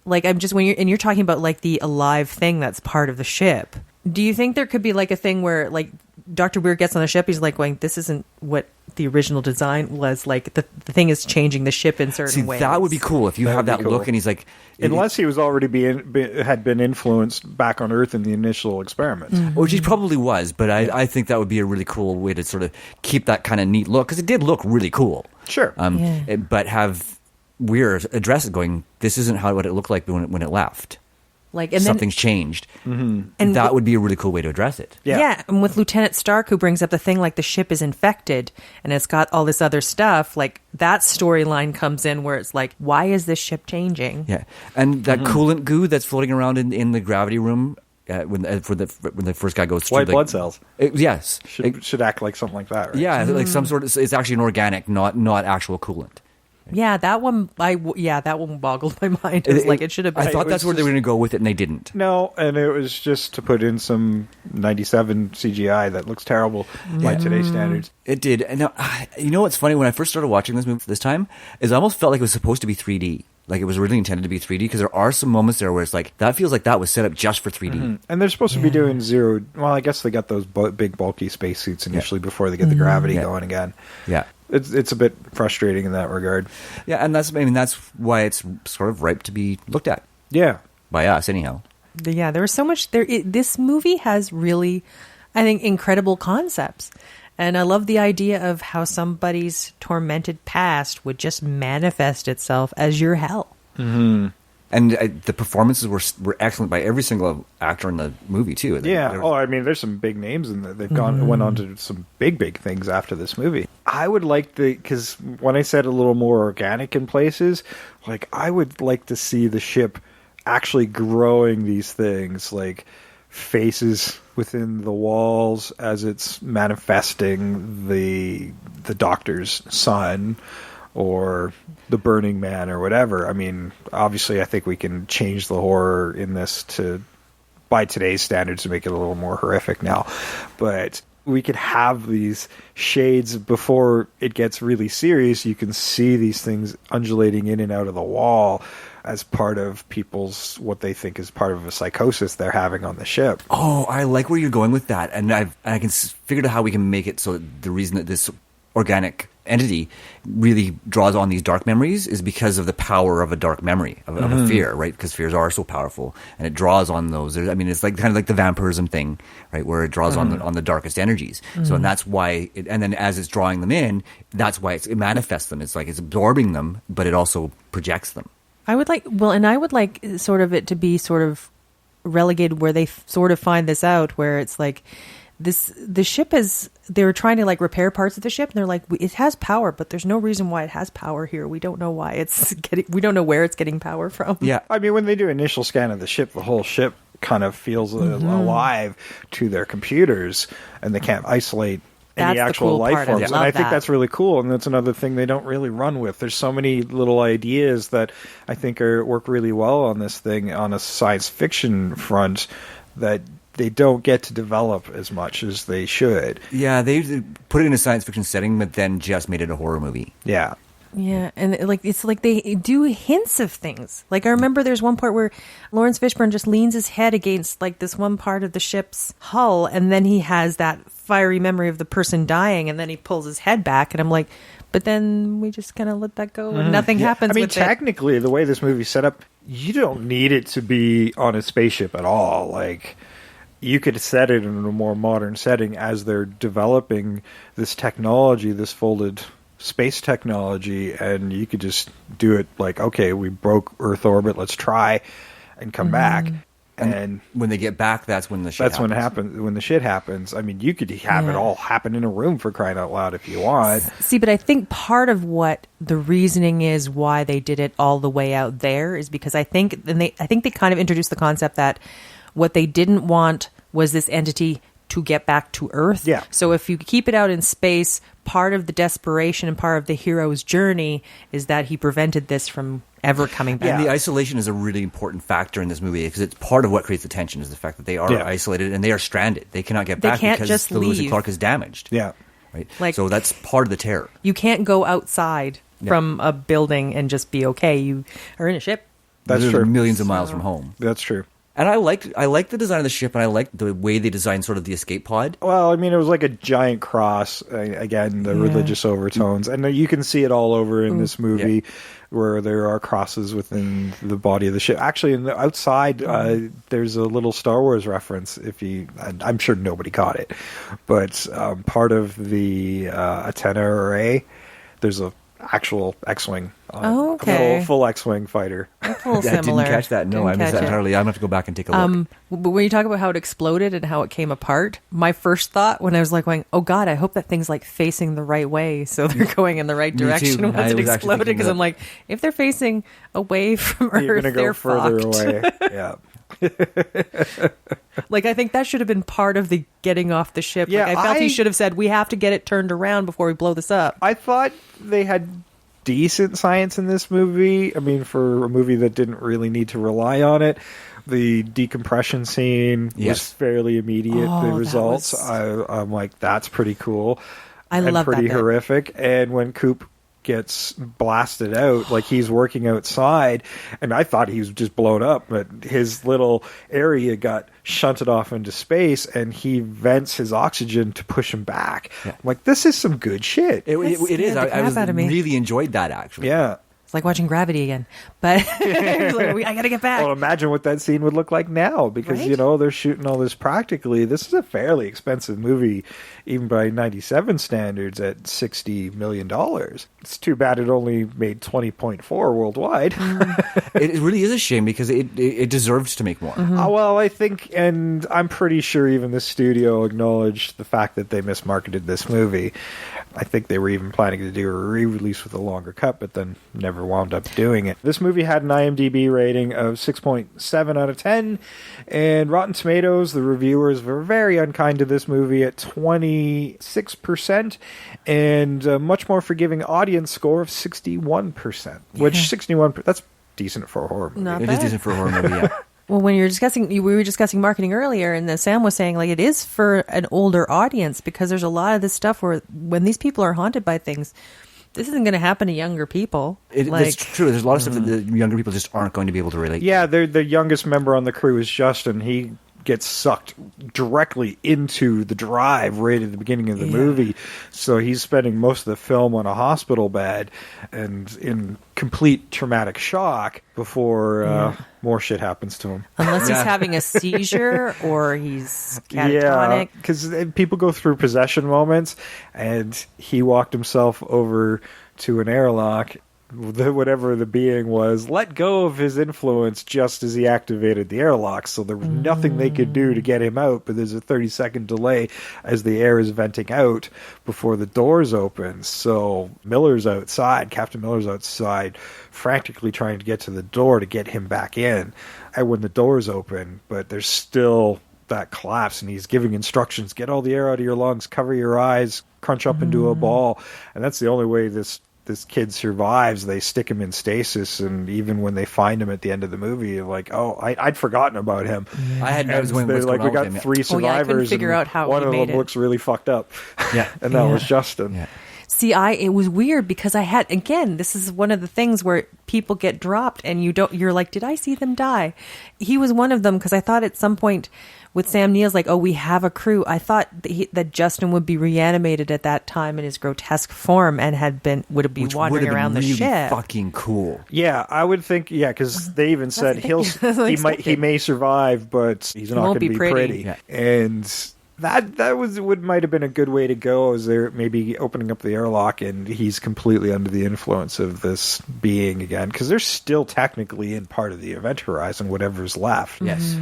like you're talking about like the alive thing that's part of the ship. Do you think there could be like a thing where like Dr. Weir gets on the ship, he's like going, this isn't what the original design was, like the thing is changing the ship in certain ways. That would be cool if you have that look and he's like... Unless he was already had been influenced back on Earth in the initial experiments. Mm-hmm. Which he probably was, but I think that would be a really cool way to sort of keep that kind of neat look, because it did look really cool. Sure. But have Weir address it going, this isn't what it looked like when it left. Like, and something's changed. And that would be a really cool way to address it. Yeah, and with Lieutenant Stark, who brings up the thing like the ship is infected and it's got all this other stuff, like that storyline comes in where it's like, why is this ship changing? Yeah, and that coolant goo that's floating around in the gravity room when the first guy goes through white blood cells. Yes, should act like something like that. Right? Yeah, like some sort of. It's actually an organic, not actual coolant. Yeah, that one boggled my mind. It was like it should have been. I thought that's where they were going to go with it, and they didn't. No, and it was just to put in some 97 CGI that looks terrible by today's standards. It did. And now, you know what's funny? When I first started watching this movie this time, is I almost felt like it was supposed to be 3D. Like it was really intended to be 3D, because there are some moments there where it's like, that feels like that was set up just for 3D. Mm-hmm. And they're supposed to be doing zero. Well, I guess they got those big bulky spacesuits initially before they get the gravity going again. Yeah. it's a bit frustrating in that regard. Yeah, and that's why it's sort of ripe to be looked at. Yeah, by us anyhow. Yeah, there was so much there. This movie has really, I think, incredible concepts. And I love the idea of how somebody's tormented past would just manifest itself as your hell. Mm-hmm. And the performances were excellent by every single actor in the movie too. Yeah. I mean, there's some big names in there. They've went on to some big things after this movie. I would like because when I said a little more organic in places, like I would like to see the ship actually growing these things, like faces within the walls as it's manifesting the Doctor's son or the Burning Man or whatever. I mean, obviously I think we can change the horror in this by today's standards to make it a little more horrific now, but we could have these shades before it gets really serious. You can see these things undulating in and out of the wall as part of people's, what they think is part of a psychosis they're having on the ship. Oh, I like where you're going with that. And I can figure out how we can make it so the reason that this organic entity really draws on these dark memories is because of the power of a dark memory, of a fear, right? Because fears are so powerful, and it draws on those. I mean, it's like kind of like the vampirism thing, right? Where it draws on the darkest energies. So, and that's why, and then as it's drawing them in, that's why it manifests them. It's like it's absorbing them, but it also projects them. I would like sort of it to be sort of relegated where they sort of find this out, where it's like the ship is, they were trying to like repair parts of the ship, and they're like, it has power, but there's no reason why it has power here. We don't know why we don't know where it's getting power from. Yeah. I mean, when they do initial scan of the ship, the whole ship kind of feels alive to their computers, and they can't isolate any actual life forms. And I think that's really cool, and that's another thing they don't really run with. There's so many little ideas that I think work really well on this thing on a science fiction front that they don't get to develop as much as they should. Yeah, they put it in a science fiction setting, but then just made it a horror movie. Yeah. Yeah, and it's like they do hints of things. Like I remember there's one part where Lawrence Fishburne just leans his head against like this one part of the ship's hull, and then he has that fiery memory of the person dying, and then he pulls his head back, and I'm like, but then we just kind of let that go, and nothing happens. I mean, with technically, the way this movie's set up, you don't need it to be on a spaceship at all. Like, you could set it in a more modern setting as they're developing this technology, this folded space technology, and you could just do it like, okay, we broke Earth orbit, let's try and come back. And when they get back, that's when the shit happens. When the shit happens. I mean, you could have it all happen in a room, for crying out loud, if you want. See, but I think part of what the reasoning is why they did it all the way out there is because I think they kind of introduced the concept that what they didn't want was this entity to get back to Earth. Yeah. So if you keep it out in space, part of the desperation and part of the hero's journey is that he prevented this from ever coming back. And the isolation is a really important factor in this movie because it's part of what creates the tension is the fact that they are isolated and they are stranded. They cannot get back because the Lewis and Clark is damaged. Yeah. Right. Like, so that's part of the terror. You can't go outside from a building and just be okay. You are in a ship. That's true. Millions of miles from home. That's true. And I liked the design of the ship, and I liked the way they designed sort of the escape pod. Well, I mean, it was like a giant cross. Again, the religious overtones, and you can see it all over in this movie, where there are crosses within the body of the ship. Actually, in the outside, there's a little Star Wars reference. I'm sure nobody caught it, but part of the antenna array, there's a actual X-wing. Full X-wing fighter. That's a little similar. Didn't catch that. No, I missed that entirely. I'm going to have to go back and take a look. But when you talk about how it exploded and how it came apart, my first thought when I was like going, oh God, I hope that thing's like facing the right way so they're going in the right direction once it exploded. Because I'm like, if they're facing away from Earth, you're going to go further fucked. away. Yeah. Like, I think that should have been part of the getting off the ship. Yeah, like, I felt he should have said, we have to get it turned around before we blow this up. I thought they had decent science in this movie. I mean, for a movie that didn't really need to rely on it. The decompression scene was fairly immediate. The results, I'm like, that's pretty cool. I love pretty that bit. horrific. And when Coop gets blasted out, like he's working outside, and I thought he was just blown up, but his little area got shunted off into space, and he vents his oxygen to push him back. Yeah. I'm like, this is some good shit. It is. I really enjoyed that, actually. Yeah. It's like watching Gravity again, but I gotta get back. Well, imagine what that scene would look like now, because Right? they're shooting all this practically. This is a fairly expensive movie, even by 97 standards, at $60 million. It's too bad it only made 20.4 worldwide. It really is a shame, because it deserves to make more. Well, I think, and I'm pretty sure even the studio acknowledged the fact that they mismarketed this movie. I think they were even planning to do a re-release with a longer cut, but then never wound up doing it. This movie had an IMDb rating of 6.7 out of 10, and Rotten Tomatoes, the reviewers were very unkind to this movie at 26%, and a much more forgiving audience score of 61%, which 61%, that's decent for a horror movie. Not It bad. is decent for a horror movie, yeah. Well, when we were discussing marketing earlier, and then Sam was saying, like, it is for an older audience, because there's a lot of this stuff where when these people are haunted by things, this isn't going to happen to younger people. It's true. There's a lot of stuff that the younger people just aren't going to be able to relate to. Yeah, the youngest member on the crew is Justin. He gets sucked directly into the drive right at the beginning of the movie. So he's spending most of the film on a hospital bed and in complete traumatic shock before more shit happens to him. Unless he's having a seizure or he's catatonic. Yeah, because people go through possession moments, and he walked himself over to an airlock. Whatever the being was, let go of his influence just as he activated the airlock, so there was nothing they could do to get him out, but there's a 30-second delay as the air is venting out before the doors open. So Captain Miller's outside, frantically trying to get to the door to get him back in. And when the doors open, but there's still that collapse, and he's giving instructions, get all the air out of your lungs, cover your eyes, crunch up into a ball. And that's the only way this kid survives. They stick him in stasis, and even when they find him at the end of the movie, like, I'd forgotten about him. I had no idea what's like, we going got on with him. 3 survivors. I couldn't figure and out how one he of made them it. looks really fucked up. Yeah. And that was Justin. Yeah. See, it was weird because this is one of the things where people get dropped and you're like, did I see them die? He was one of them, because I thought at some point with Sam Neill's like, oh, we have a crew. I thought that Justin would be reanimated at that time in his grotesque form and would be Which wandering would have around been the really ship. fucking cool. Yeah, I would think, because they even said he may survive, but he's not going to be pretty. Yeah. And that might have been a good way to go, as they're maybe opening up the airlock and he's completely under the influence of this being again, because they're still technically in part of the event horizon, whatever's left. Yes.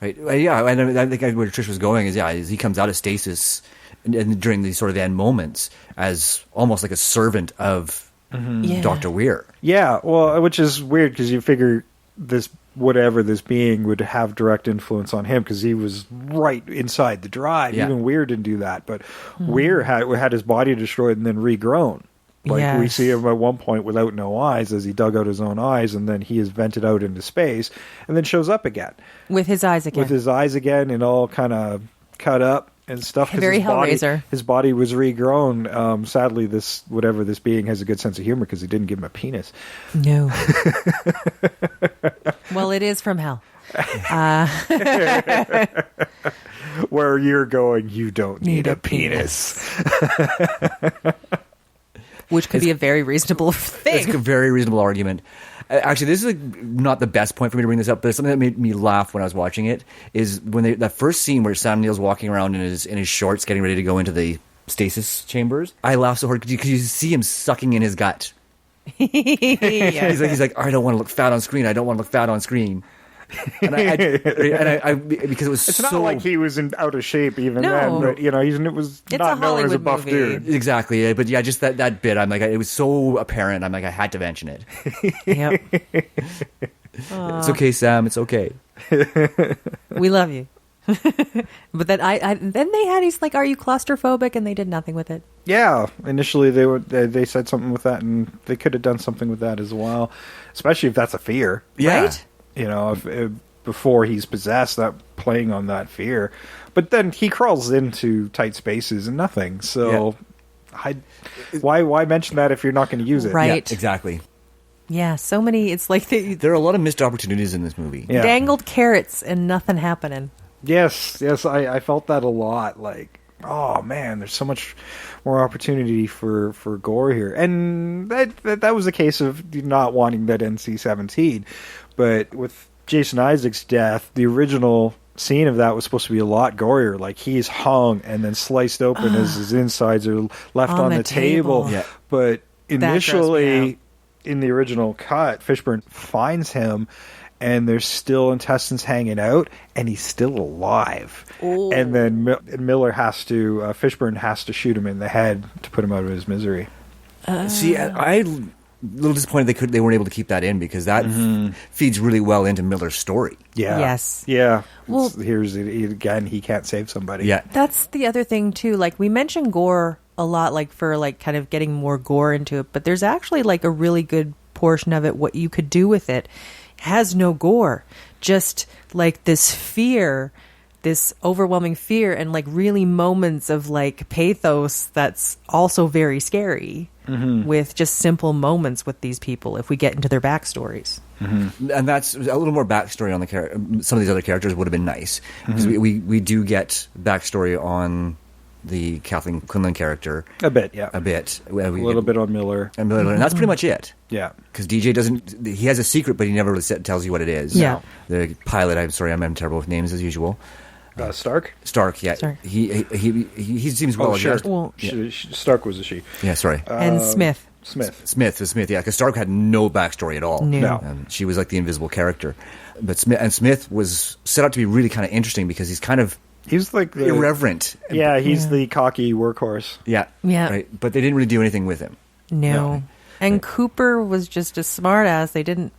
Right. Yeah, and I think where Trish was going is he comes out of stasis and during these sort of end moments as almost like a servant of Dr. Weir. Yeah, well, which is weird, because you figure whatever this being would have direct influence on him, because he was right inside the drive. Yeah. Even Weir didn't do that, but Weir had his body destroyed and then regrown. Like, we see him at one point without no eyes, as he dug out his own eyes, and then he is vented out into space, and then shows up again. With his eyes again. And all kind of cut up and stuff. Very Hellraiser. His body was regrown. Sadly, whatever this being has a good sense of humor, because he didn't give him a penis. No. Well, it is from hell. Where you're going, you don't need a penis. Which could be a very reasonable thing. It's a very reasonable argument. Actually, this is not the best point for me to bring this up, but something that made me laugh when I was watching it is when that first scene where Sam Neill's walking around in his shorts, getting ready to go into the stasis chambers. I laughed so hard because you see him sucking in his gut. He's like, I don't want to look fat on screen. I don't want to look fat on screen. And I because it was it's so... not like he was out of shape even No. then, but it was It's not a known as a Hollywood buff movie. dude. Exactly, but yeah, just that bit. I'm like, it was so apparent. I'm like, I had to mention it. Yep. It's okay, Sam. It's okay. We love you. But then then they had, he's like, are you claustrophobic? And they did nothing with it. Yeah, initially they said something with that, and they could have done something with that as well, especially if that's a fear. Yeah. Right? If before he's possessed, that playing on that fear. But then he crawls into tight spaces and nothing. So Why mention that if you're not going to use it? Right. Yeah, exactly. Yeah, so many. It's like there are a lot of missed opportunities in this movie. Yeah. Dangled carrots and nothing happening. Yes, I felt that a lot. Like, oh man, there's so much more opportunity for gore here, and that was a case of not wanting that NC-17. But with Jason Isaac's death, the original scene of that was supposed to be a lot gorier. Like, he's hung and then sliced open as his insides are left on the table. Yeah. But initially, grossed me in the original cut, Fishburne finds him, and there's still intestines hanging out, and he's still alive. Ooh. And then Fishburne has to shoot him in the head to put him out of his misery. See, I'm a little disappointed they weren't able to keep that in, because that feeds really well into Miller's story. Yeah. Yes. Yeah. Well, here's again, he can't save somebody. Yeah. That's the other thing too. Like, we mentioned gore a lot, like for like kind of getting more gore into it, but there's actually like a really good portion of it. What you could do with it has no gore, just like this fear, this overwhelming fear, and like really moments of like pathos that's also very scary. With just simple moments with these people if we get into their backstories. And that's a little more backstory on the some of these other characters would have been nice, because we do get backstory on the Kathleen Quinlan character A bit, yeah. a bit, A little bit on Miller. and that's pretty much it. Yeah. Because DJ doesn't, he has a secret, but he never really tells you what it is. Yeah. The pilot, I'm sorry, I'm terrible with names as usual. Stark? Stark, yeah. Stark. He seems well sure. adjusted. Well, Stark was a she. Yeah, sorry. and Smith. Smith, yeah, because Stark had no backstory at all. No. She was like the invisible character. But Smith was set up to be really kind of interesting, because He's like the irreverent. Yeah, he's the cocky workhorse. Yeah. Yeah. Right. But they didn't really do anything with him. No. And Cooper was just a smart ass. They didn't,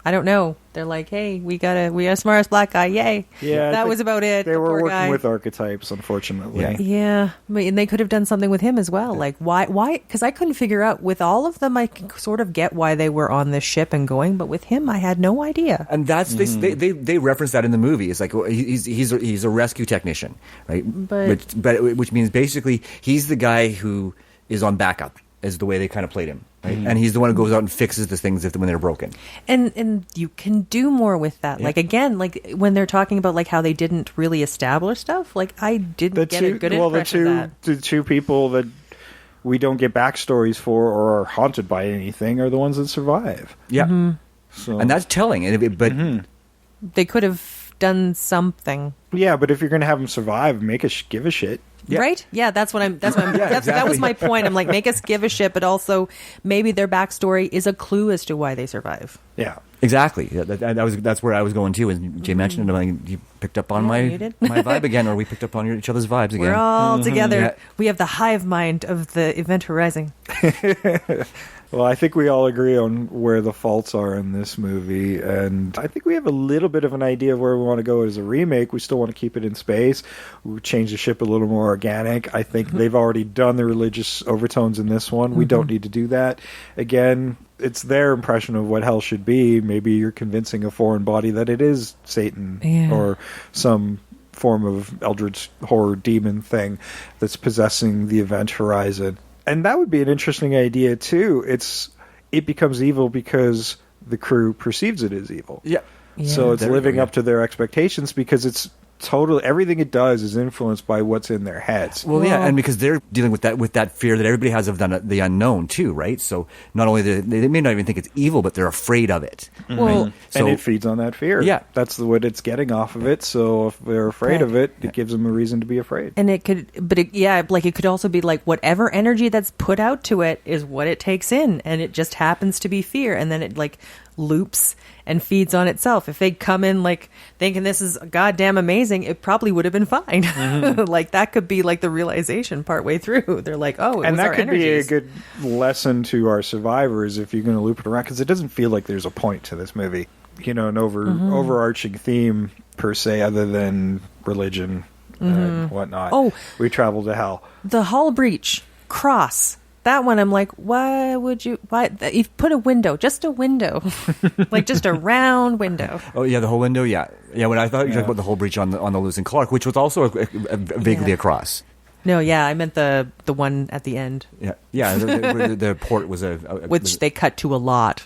I don't know. They're like, hey, we got a smart black guy. Yay. Yeah, that was about it. They were poor working guy. with archetypes, unfortunately. Yeah. Yeah, and they could have done something with him as well. Like, why? Because I couldn't figure out, with all of them, I can sort of get why they were on this ship and going, but with him, I had no idea. And that's they reference that in the movie. It's like, well, he's a rescue technician, right? But which means basically he's the guy who is on backup, is the way they kind of played him, right? And he's the one who goes out and fixes the things when they're broken. And you can do more with that. Yeah. Like, again, like when they're talking about like how they didn't really establish stuff, like I didn't get a good impression of that. The two people that we don't get backstories for or are haunted by anything are the ones that survive. Yeah. So, And that's telling. But They could have done something. yeah, but if you're going to have them survive, give a shit. Yeah. Right? Yeah, that's what I'm. That was my point. I'm like, make us give a shit, but also maybe their backstory is a clue as to why they survive. Yeah. exactly. Yeah, that's where I was going too. And Jay mentioned it. Like, you picked up on my vibe again, or we picked up on each other's vibes again. We're all together. Yeah. We have the hive mind of the Event Horizon. Well, I think we all agree on where the faults are in this movie, and I think we have a little bit of an idea of where we want to go as a remake. We still want to keep it in space. We change the ship a little more organic. I think they've already done the religious overtones in this one. We don't need to do that. Again, it's their impression of what hell should be. Maybe you're convincing a foreign body that it is Satan or some form of eldritch horror demon thing that's possessing the Event Horizon. And that would be an interesting idea too. It becomes evil because the crew perceives it as evil. Yeah. So it's living up to their expectations because it's totally everything it does is influenced by what's in their heads. Well, yeah, and because they're dealing with that fear that everybody has of the unknown too, right? So not only they may not even think it's evil, but they're afraid of it. Well, right? And it feeds on that fear. Yeah, that's what it's getting off of it. So if they're afraid of it, it gives them a reason to be afraid. And it could, but it could also be like whatever energy that's put out to it is what it takes in, and it just happens to be fear, and then it like loops and feeds on itself. If they come in like thinking this is goddamn amazing, it probably would have been fine. Like that could be like the realization partway through. They're like, oh, and that our could energies. be a good lesson to our survivors if you're going to loop it around, because it doesn't feel like there's a point to this movie, an overarching theme per se, other than religion and whatnot. Oh, we travel to hell. The hull breach cross. That one, I'm like, why would you? Why you put a window? Just a window, like just a round window. Oh yeah, the whole window. Yeah. When I thought you were talking about the whole breach on the Lewis and Clark, which was also vaguely across. No, yeah, I meant the one at the end. Yeah. The port was which they cut to a lot.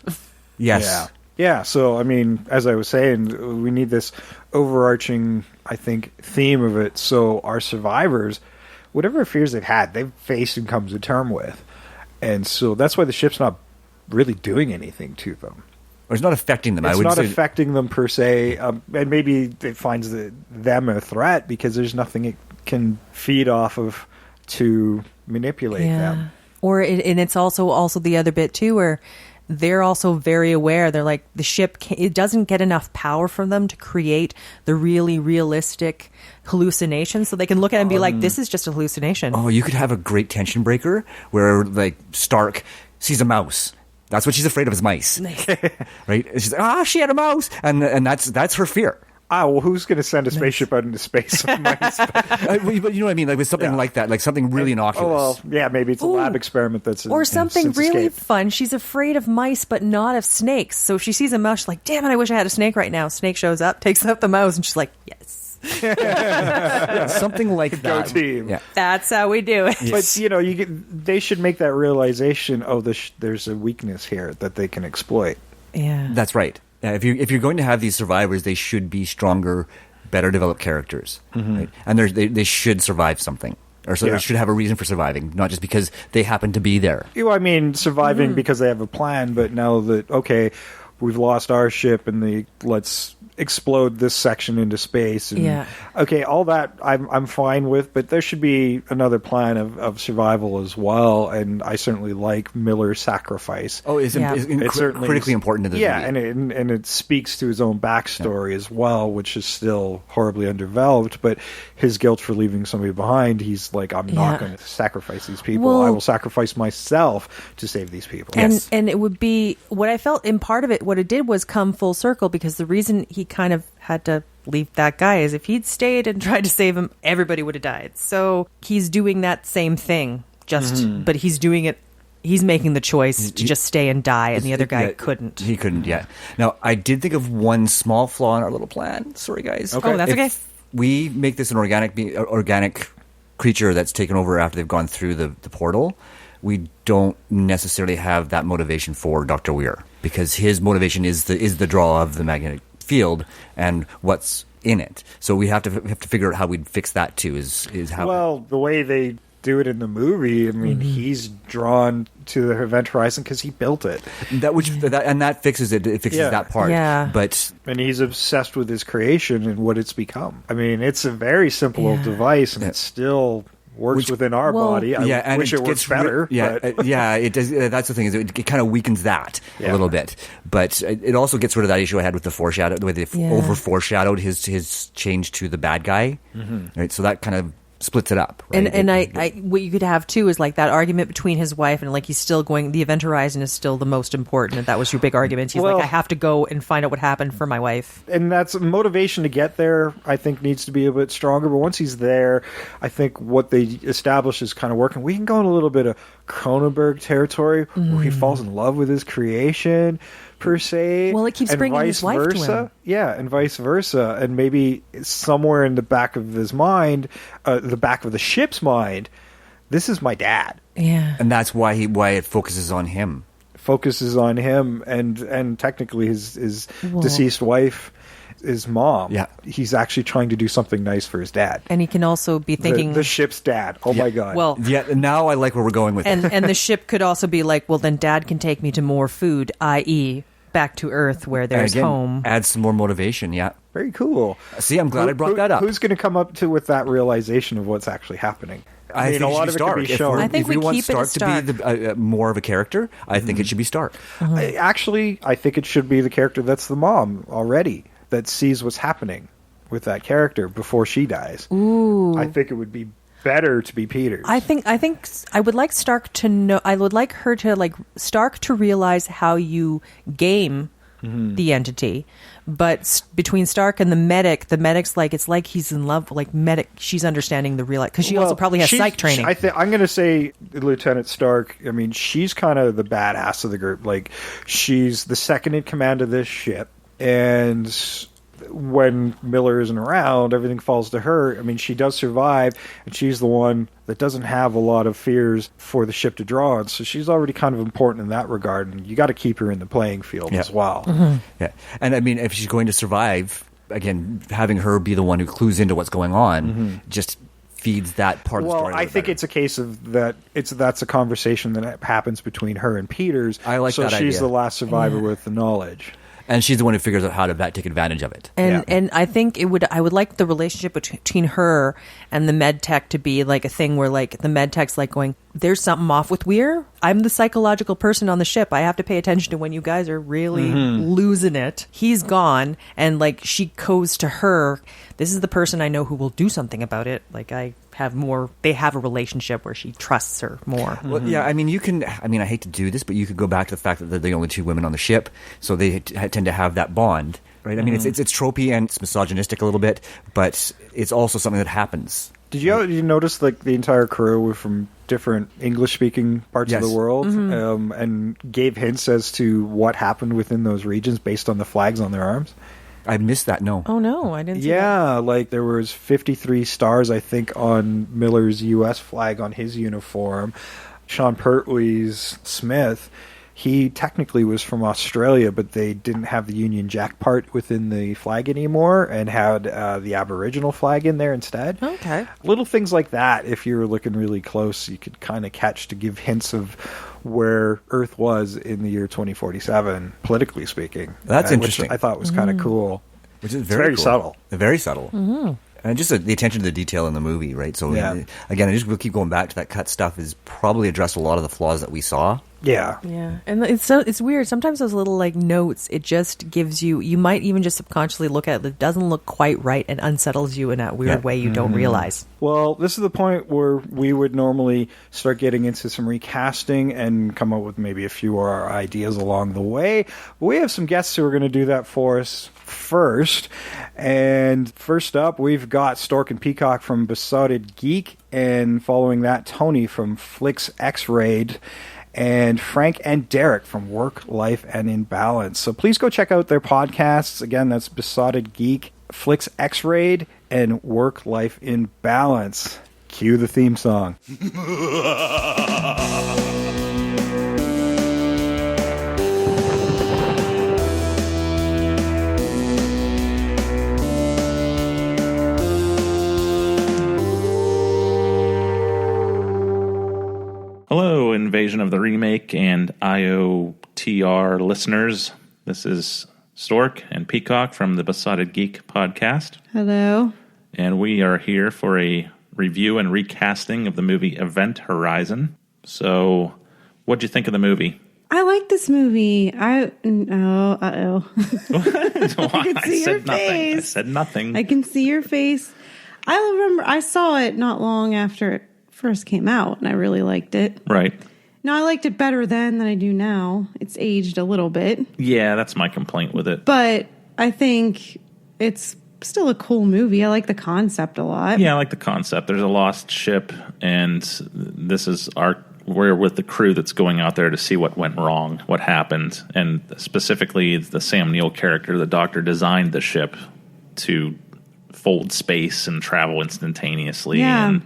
Yes. Yeah. So I mean, as I was saying, we need this overarching, I think, theme of it. So our survivors, whatever fears they've had, they've faced and come to term with, and so that's why the ship's not really doing anything to them. Or it's not affecting them. It's I would not say affecting them per se, and maybe it finds them a threat because there's nothing it can feed off of to manipulate them. Or and it's also the other bit too, where they're also very aware. They're like, the ship it doesn't get enough power from them to create the really realistic hallucination, so they can look at it and be like, this is just a hallucination. Oh, you could have a great tension breaker where like Stark sees a mouse. That's what she's afraid of, is mice. Right? And she's like, she had a mouse. And that's her fear. Well, who's going to send a spaceship out into space with mice? But you know what I mean? Like with something like that, like something really innocuous. Oh, well, yeah, maybe it's a lab experiment that's or something really escape. fun. She's afraid of mice, but not of snakes. So if she sees a mouse, she's like, damn it, I wish I had a snake right now. Snake shows up, takes out the mouse, and she's like, yes. Something like that. Go team. Yeah. That's how we do it. But they should make that realization. Oh, there's a weakness here that they can exploit. Yeah, that's right. If you're going to have these survivors, they should be stronger, better developed characters, right? And they should survive something, or so they should have a reason for surviving, not just because they happen to be there. I mean, surviving because they have a plan. But now that we've lost our ship, and let's explode this section into space. And, all that I'm fine with, but there should be another plan of survival as well. And I certainly like Miller's sacrifice. Oh, it's certainly critically important to this movie. and it speaks to his own backstory as well, which is still horribly underdeveloped. But his guilt for leaving somebody behind, he's like, I'm not going to sacrifice these people. Well, I will sacrifice myself to save these people. And it would be what I felt in part of it. What it did was come full circle, because the reason he kind of had to leave that guy is if he'd stayed and tried to save him, everybody would have died. So he's doing that same thing, but he's doing it. He's making the choice to just stay and die, and the other guy couldn't. He couldn't, Now, I did think of one small flaw in our little plan. Sorry, guys. Okay. Oh, that's okay. We make this an organic creature that's taken over after they've gone through the portal. We don't necessarily have that motivation for Dr. Weir, because his motivation is the draw of the magnetic field and what's in it. So we have to figure out how we'd fix that too. Is how the way they do it in the movie. I mean, he's drawn to the Event Horizon because he built it. That fixes it. It fixes that part. Yeah. And he's obsessed with his creation and what it's become. I mean, it's a very simple device, and it still works within our body. I wish it works better. It does. That's the thing, is it kind of weakens that a little bit, but it also gets rid of that issue I had with the foreshadow, the way they over foreshadowed his change to the bad guy. Right, so that kind of splits it up. Right? And I what you could have too is like that argument between his wife, and like he's still going, the Event Horizon is still the most important, and that was your big argument. He's like, I have to go and find out what happened for my wife. And that's motivation to get there, I think, needs to be a bit stronger. But once he's there, I think what they establish is kind of working. We can go in a little bit of Cronenberg territory where he falls in love with his creation, per se. Well, it keeps bringing his wife to him. Yeah, and vice versa. And maybe somewhere in the back of his mind, the back of the ship's mind, this is my dad. Yeah. And that's why it focuses on him. And technically his deceased wife, his mom. Yeah. He's actually trying to do something nice for his dad. And he can also be thinking... The ship's dad. Oh, my God. Well... Yeah, now I like where we're going with it. And the ship could also be like, well, then Dad can take me to more food, i.e. back to Earth where there's home. Add some more motivation, Very cool. See, I'm glad I brought that up. Who's going to come up with that realization of what's actually happening? I think a lot of it can be shown. I think if we want keep Stark it Stark to be more of a character, I think it should be Stark. I think it should be the character that's the mom already, that sees what's happening with that character before she dies. Ooh. I think it would be better to be Peters. I think I would like Stark to know. I would like her to Stark to realize how you game the entity. But between Stark and the medic's like, it's like he's in love. Like medic, she's understanding the real, because she also probably has psych training. I'm going to say Lieutenant Stark. I mean, she's kind of the badass of the group. Like, she's the second in command of this ship, and when Miller isn't around, everything falls to her. I mean, she does survive, and she's the one that doesn't have a lot of fears for the ship to draw on. So she's already kind of important in that regard, and you got to keep her in the playing field as well. Yeah, and I mean, if she's going to survive, again, having her be the one who clues into what's going on just feeds that part of the story. Well, I think it's a case of that's a conversation that happens between her and Peters. I like that idea. So she's the last survivor with the knowledge. And she's the one who figures out how to take advantage of it. And I think I would like the relationship between her and the med tech to be like a thing where like the med tech's like going, there's something off with Weir. I'm the psychological person on the ship. I have to pay attention to when you guys are really losing it. He's gone. And like she goes to her, this is the person I know who will do something about it. Like they have a relationship where she trusts her more. Well, yeah, I mean, I hate to do this, but you could go back to the fact that they're the only two women on the ship, so they tend to have that bond, right? I mean, it's tropey and it's misogynistic a little bit, but it's also something that happens. Did you notice like the entire crew were from different English-speaking parts of the world, and gave hints as to what happened within those regions based on the flags on their arms? I missed that. No. Oh no, I didn't see that. Yeah, like there was 53 stars, I think, on Miller's U.S. flag on his uniform. Sean Pertwee's Smith, he technically was from Australia, but they didn't have the Union Jack part within the flag anymore and had the Aboriginal flag in there instead. Okay. Little things like that, if you were looking really close, you could kind of catch to give hints of where Earth was in the year 2047, politically speaking. That's interesting. Which I thought was kind of cool. Which is very cool. Subtle. Very subtle. And just the attention to the detail in the movie, right? So, again, we'll keep going back to that cut stuff is probably addressed a lot of the flaws that we saw. Yeah. And it's weird. Sometimes those little like notes, it just gives you might even just subconsciously look at it. It doesn't look quite right and unsettles you in that weird way you don't realize. Well, this is the point where we would normally start getting into some recasting and come up with maybe a few of our ideas along the way. But we have some guests who are going to do that for us first. And first up, we've got Stork and Peacock from Besotted Geek, and following that, Tony from Flicks X-Rayed, and Frank and Derek from Work, Life, and In Balance. So please go check out their podcasts. Again, that's Besotted Geek, Flicks X-Rayed, and Work, Life, In Balance. Cue the theme song. Hello, Invasion of the Remake and IOTR listeners. This is Stork and Peacock from the Besotted Geek podcast. Hello. And we are here for a review and recasting of the movie Event Horizon. So, what'd you think of the movie? I like this movie. I can see your face. I said nothing. I can see your face. I remember I saw it not long after it first came out, and I really liked it. Right. No, I liked it better then than I do now. It's aged a little bit. Yeah, that's my complaint with it. But I think it's still a cool movie. I like the concept a lot. Yeah, I like the concept. There's a lost ship, and this is we're with the crew that's going out there to see what went wrong, what happened, and specifically the Sam Neill character, the doctor, designed the ship to fold space and travel instantaneously, and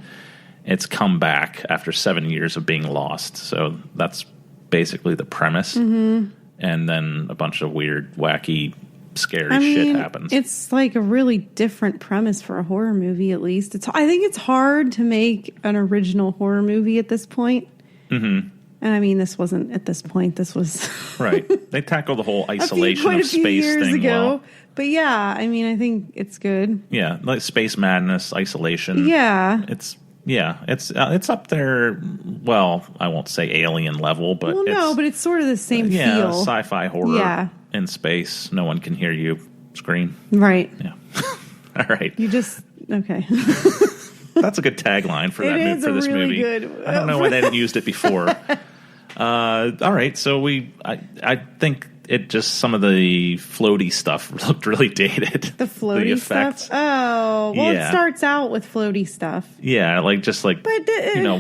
it's come back after 7 years of being lost. So that's basically the premise. And then a bunch of weird, wacky, scary shit happens. It's like a really different premise for a horror movie, at least. I think it's hard to make an original horror movie at this point. And I mean, this wasn't at this point. This was... Right. They tackled the whole isolation of space thing ago. But yeah, I mean, I think it's good. Yeah, like space madness, isolation. Yeah. It's up there. Well, I won't say alien level, but but it's sort of the same feel. Sci-fi horror in space. No one can hear you scream. Right. Yeah. All right. You just okay. That's a good tagline for this really movie. Good. I don't know why they hadn't used it before. All right, so I think it just some of the floaty stuff looked really dated. The floaty stuff? Oh, well, Yeah. it starts out with floaty stuff. Yeah, like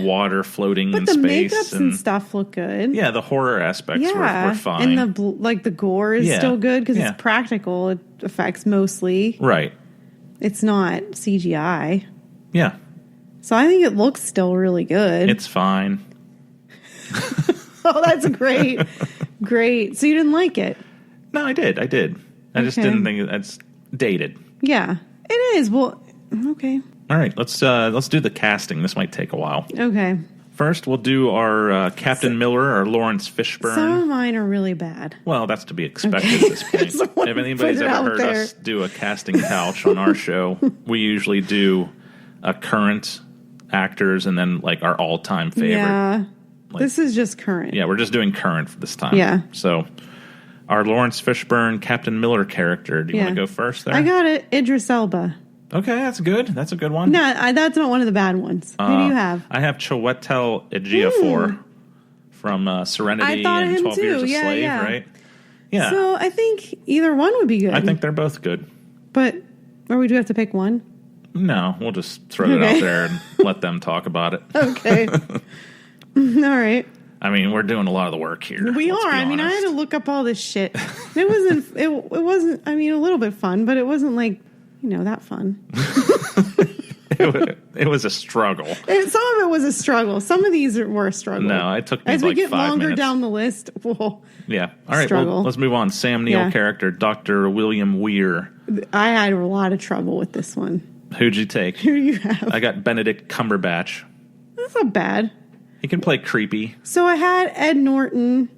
water floating in But the space. makeups and stuff look good. Yeah, the horror aspects were fine. And the gore is still good because it's practical effects mostly. Right. It's not CGI. Yeah. So I think it looks still really good. It's fine. Oh, that's great. Great. So you didn't like it? No, I did. I just didn't think it's dated. Yeah, it is. Well, okay. All right, let's do the casting. This might take a while. Okay. First, we'll do our Captain Miller or Lawrence Fishburne. Some of mine are really bad. Well, that's to be expected at this point. If anybody's ever heard us do a casting couch on our show, we usually do a current actors and then like our all-time favorite. Yeah. This is just current. Yeah, we're just doing current for this time. Yeah. So, our Lawrence Fishburne Captain Miller character. Do you want to go first there? I got it. Idris Elba. Okay, that's good. That's a good one. No, that's not one of the bad ones. Who do you have? I have Chiwetel Ejiofor from Serenity and 12 Years a Slave, right? Yeah. So I think either one would be good. I think they're both good. But, or we do have to pick one? No, we'll just throw it out there and let them talk about it. Okay. All right. I mean, we're doing a lot of the work here. We are. I mean, I had to look up all this shit. It wasn't. It wasn't. I mean, a little bit fun, but it wasn't like that fun. It was a struggle. Some of it was a struggle. Some of these were a struggle. No, it took me as we like get 5 longer minutes. down the list. We'll Yeah. All right. struggle. Well, let's move on. Sam Neill Yeah. character, Dr. William Weir. I had a lot of trouble with this one. Who'd you take? Who do you have? I got Benedict Cumberbatch. That's not bad. He can play creepy. So I had Ed Norton,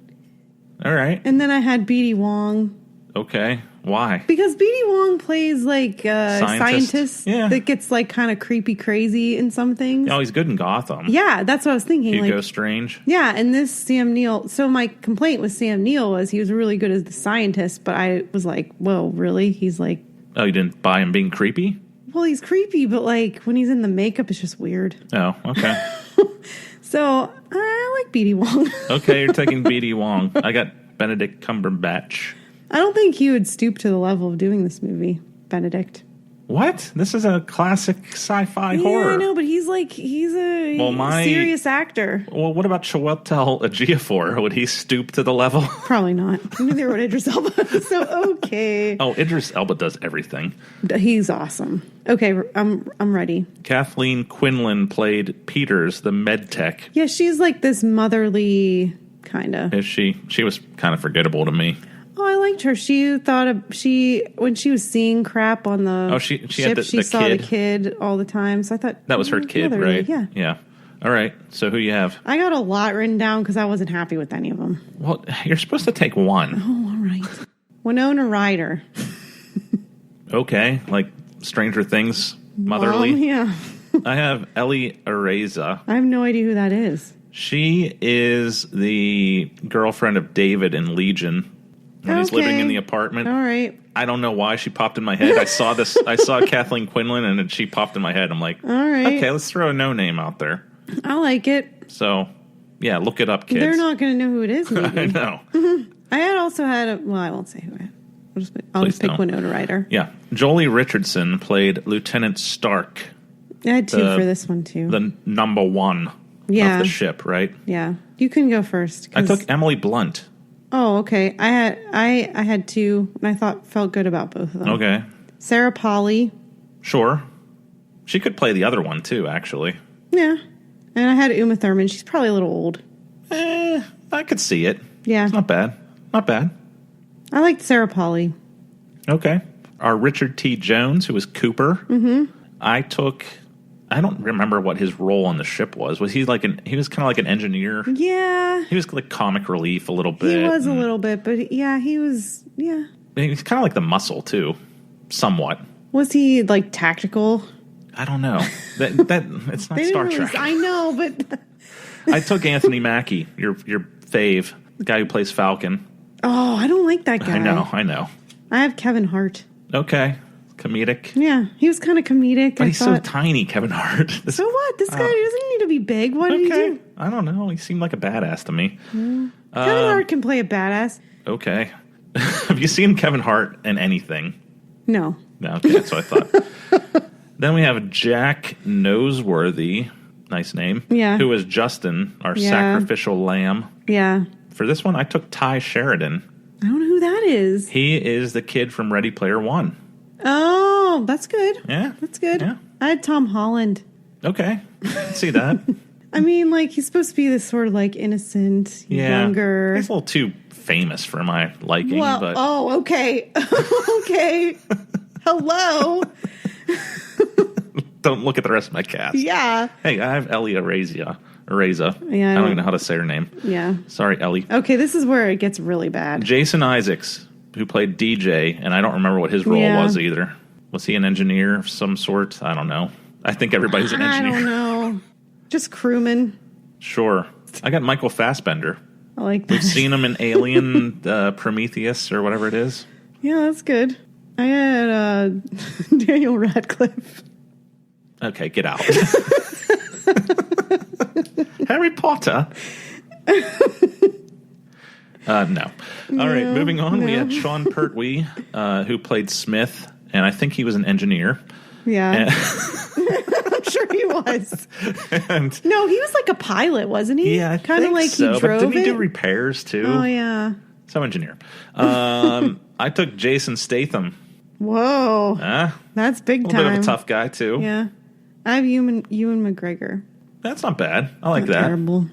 All right. and then I had B.D. Wong. Okay. Why? Because B.D. Wong plays like a scientist that gets like kind of creepy crazy in some things. Oh, he's good in Gotham. Yeah, that's what I was thinking. Hugo like, Strange. yeah, and this Sam Neill. So my complaint with Sam Neill was he was really good as the scientist, but I was like, whoa, really? He's like, Oh, you didn't buy him being creepy? well, he's creepy, but like when he's in the makeup, it's just weird. Oh, okay. So I like B.D. Wong. Okay, you're taking B.D. Wong. I got Benedict Cumberbatch. I don't think he would stoop to the level of doing this movie, Benedict. What? This is a classic sci-fi horror. Yeah, I know, but he's a serious actor. Well, what about Chiwetel Ejiofor? Would he stoop to the level? Probably not. Neither would Idris Elba. So okay. Oh, Idris Elba does everything. He's awesome. Okay, I'm ready. Kathleen Quinlan played Peters, the med tech. Yeah, she's like this motherly kind of. Is she? She was kind of forgettable to me. Oh, I liked her. She thought when she was seeing crap on the she ship, had she the saw kid. the kid all the time. So I thought That was her kid, motherly. right? Yeah. Yeah. All right. So who you have? I got a lot written down because I wasn't happy with any of them. Well, you're supposed to take one. Oh, all right. Winona Ryder. Okay. Like Stranger Things, motherly. Yeah. I have Ellie Areza. I have no idea who that is. She is the girlfriend of David in Legion. When he's living in the apartment. All right. I don't know why she popped in my head. I saw this. I saw Kathleen Quinlan, and then she popped in my head. I'm like, all right. Okay, let's throw a no name out there. I like it. So, yeah, look it up, kids. They're not going to know who it is. Maybe. I know. I had also had I won't say who I had. I'll just pick Winona Ryder. Yeah, Jolie Richardson played Lieutenant Stark. I had two for this one too. The number one of the ship, right? Yeah, you can go first. I took Emily Blunt. Oh, okay. I had two, and I felt good about both of them. Okay. Sarah Polley. Sure. She could play the other one too, actually. Yeah. And I had Uma Thurman. She's probably a little old. I could see it. Yeah. It's not bad. Not bad. I liked Sarah Polley. Okay. Our Richard T. Jones, who was Cooper. Mm-hmm. I don't remember what his role on the ship was. Was he he was kind of like an engineer? Yeah. He was like comic relief a little bit. He was a little bit, but yeah, he was, yeah. He was kind of like the muscle too, somewhat. Was he like tactical? I don't know. That it's not Star Trek. I know, but I took Anthony Mackie, your fave, the guy who plays Falcon. Oh, I don't like that guy. I know. I have Kevin Hart. Okay. Comedic. Yeah, he was kind of comedic. But he's so tiny, Kevin Hart. So what? This guy doesn't need to be big. What did he do? I don't know. He seemed like a badass to me. Kevin Hart can play a badass. Okay. Have you seen Kevin Hart in anything? No. No, okay, that's what I thought. Then we have Jack Noseworthy, nice name, who is Justin, our sacrificial lamb. Yeah. For this one, I took Ty Sheridan. I don't know who that is. He is the kid from Ready Player One. Oh, that's good. Yeah. That's good. Yeah. I had Tom Holland. Okay. I can see that. I mean, like, he's supposed to be this sort of, like, innocent, younger. He's a little too famous for my liking. Well, but okay. Okay. Hello. Don't look at the rest of my cast. Yeah. Hey, I have Ellie Areza. Yeah, I don't even know how to say her name. Yeah. Sorry, Ellie. Okay, this is where it gets really bad. Jason Isaacs, who played DJ, and I don't remember what his role was either. Was he an engineer of some sort? I don't know. I think everybody's an engineer. I don't know. Just crewman. Sure. I got Michael Fassbender. I like that. We've seen him in Alien, Prometheus, or whatever it is. Yeah, that's good. I had Daniel Radcliffe. Okay, get out. Harry Potter? No. All right, moving on. We had Sean Pertwee, who played Smith, and I think he was an engineer. Yeah. I'm sure he was. No, he was like a pilot, wasn't he? Yeah, I kind of like so, he drove but didn't he do it? repairs too? Oh, yeah. Some engineer. I took Jason Statham. Whoa. That's big a time. little bit of a tough guy too. Yeah. I have Ewan McGregor. That's not bad. I like Not that. terrible.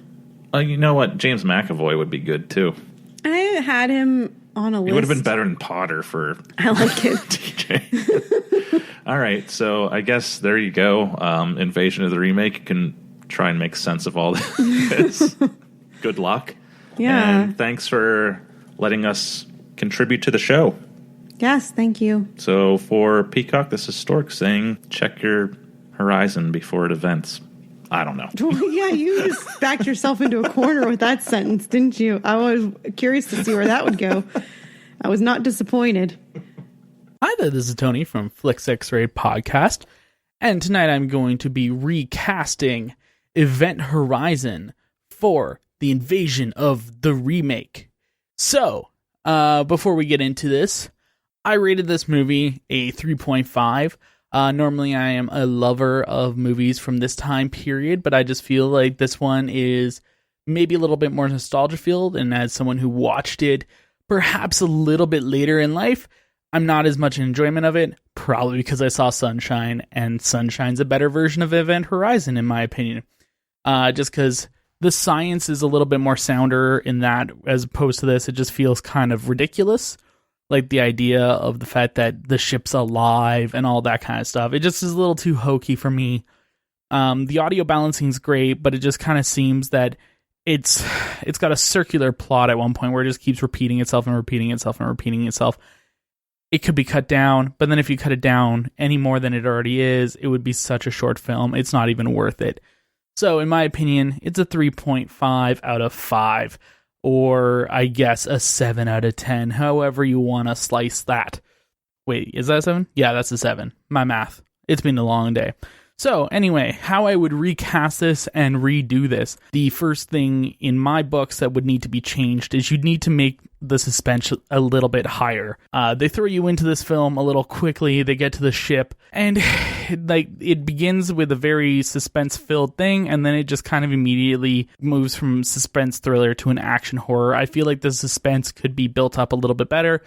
You know what? James McAvoy would be good too. I had him on a list. He would have been better than Potter for I like it. DJ. All right, so I guess there you go. Invasion of the Remake. You can try and make sense of all this. Good luck. Yeah. And thanks for letting us contribute to the show. Yes, thank you. So for Peacock, this is Stork saying, check your horizon before it events. I don't know. Yeah, you just backed yourself into a corner with that sentence, didn't you? I was curious to see where that would go. I was not disappointed. Hi there, this is Tony from Flicks X-Ray Podcast, and tonight I'm going to be recasting Event Horizon for the Invasion of the Remake. So, before we get into this, I rated this movie a 3.5. Normally I am a lover of movies from this time period, but I just feel like this one is maybe a little bit more nostalgia-filled, and as someone who watched it perhaps a little bit later in life, I'm not as much enjoyment of it, probably because I saw Sunshine, and Sunshine's a better version of Event Horizon, in my opinion. Just because the science is a little bit more sounder in that, as opposed to this, it just feels kind of ridiculous. Like the idea of the fact that the ship's alive and all that kind of stuff. It just is a little too hokey for me. The audio balancing's great, but it just kind of seems that it's got a circular plot at one point where it just keeps repeating itself and repeating itself and repeating itself. It could be cut down, but then if you cut it down any more than it already is, it would be such a short film. It's not even worth it. So, in my opinion, it's a 3.5 out of 5. Or, I guess, a 7 out of 10. However you want to slice that. Wait, is that a 7? Yeah, that's a 7. My math. It's been a long day. So, anyway, how I would recast this and redo this. The first thing in my books that would need to be changed is you'd need to make the suspense a little bit higher. They throw you into this film a little quickly. They get to the ship, and it begins with a very suspense-filled thing, and then it just kind of immediately moves from suspense thriller to an action horror. I feel like the suspense could be built up a little bit better.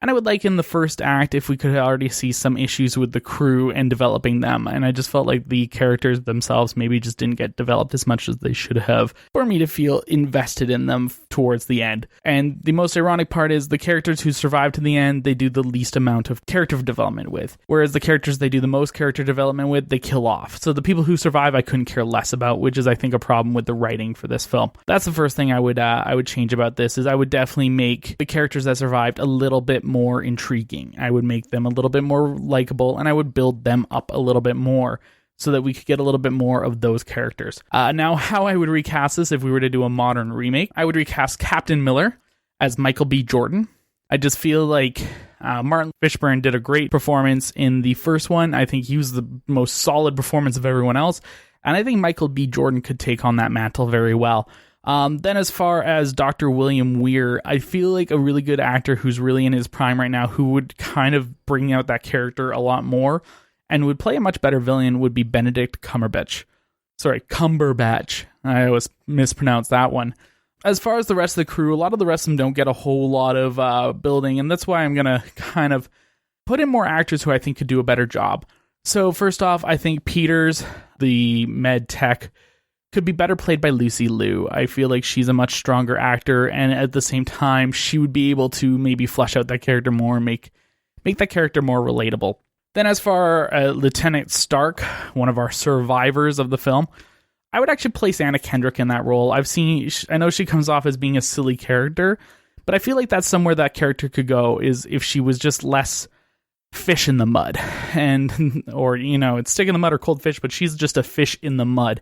And I would like in the first act if we could already see some issues with the crew and developing them. And I just felt like the characters themselves maybe just didn't get developed as much as they should have for me to feel invested in them towards the end. And the most ironic part is the characters who survive to the end, they do the least amount of character development with. Whereas the characters they do the most character development with, they kill off. So the people who survive, I couldn't care less about, which is, I think, a problem with the writing for this film. That's the first thing I would change about this, is I would definitely make the characters that survived a little bit more intriguing. I would make them a little bit more likable, and I would build them up a little bit more so that we could get a little bit more of those characters. Now, how I would recast this if we were to do a modern remake, I would recast Captain Miller as Michael B. Jordan. I just feel like Martin Fishburne did a great performance in the first one. I think he was the most solid performance of everyone else, and I think Michael B. Jordan could take on that mantle very well. Then as far as Dr. William Weir, I feel like a really good actor who's really in his prime right now, who would kind of bring out that character a lot more and would play a much better villain, would be Benedict Cumberbatch. Cumberbatch. I always mispronounce that one. As far as the rest of the crew, a lot of the rest of them don't get a whole lot of building, and that's why I'm going to kind of put in more actors who I think could do a better job. So first off, I think Peters, the med tech, could be better played by Lucy Liu. I feel like she's a much stronger actor, and at the same time, she would be able to maybe flesh out that character more, make that character more relatable. Then as for Lieutenant Stark, one of our survivors of the film, I would actually place Anna Kendrick in that role. I know she comes off as being a silly character, but I feel like that's somewhere that character could go, is if she was just less fish in the mud, or it's stick in the mud or cold fish, but she's just a fish in the mud.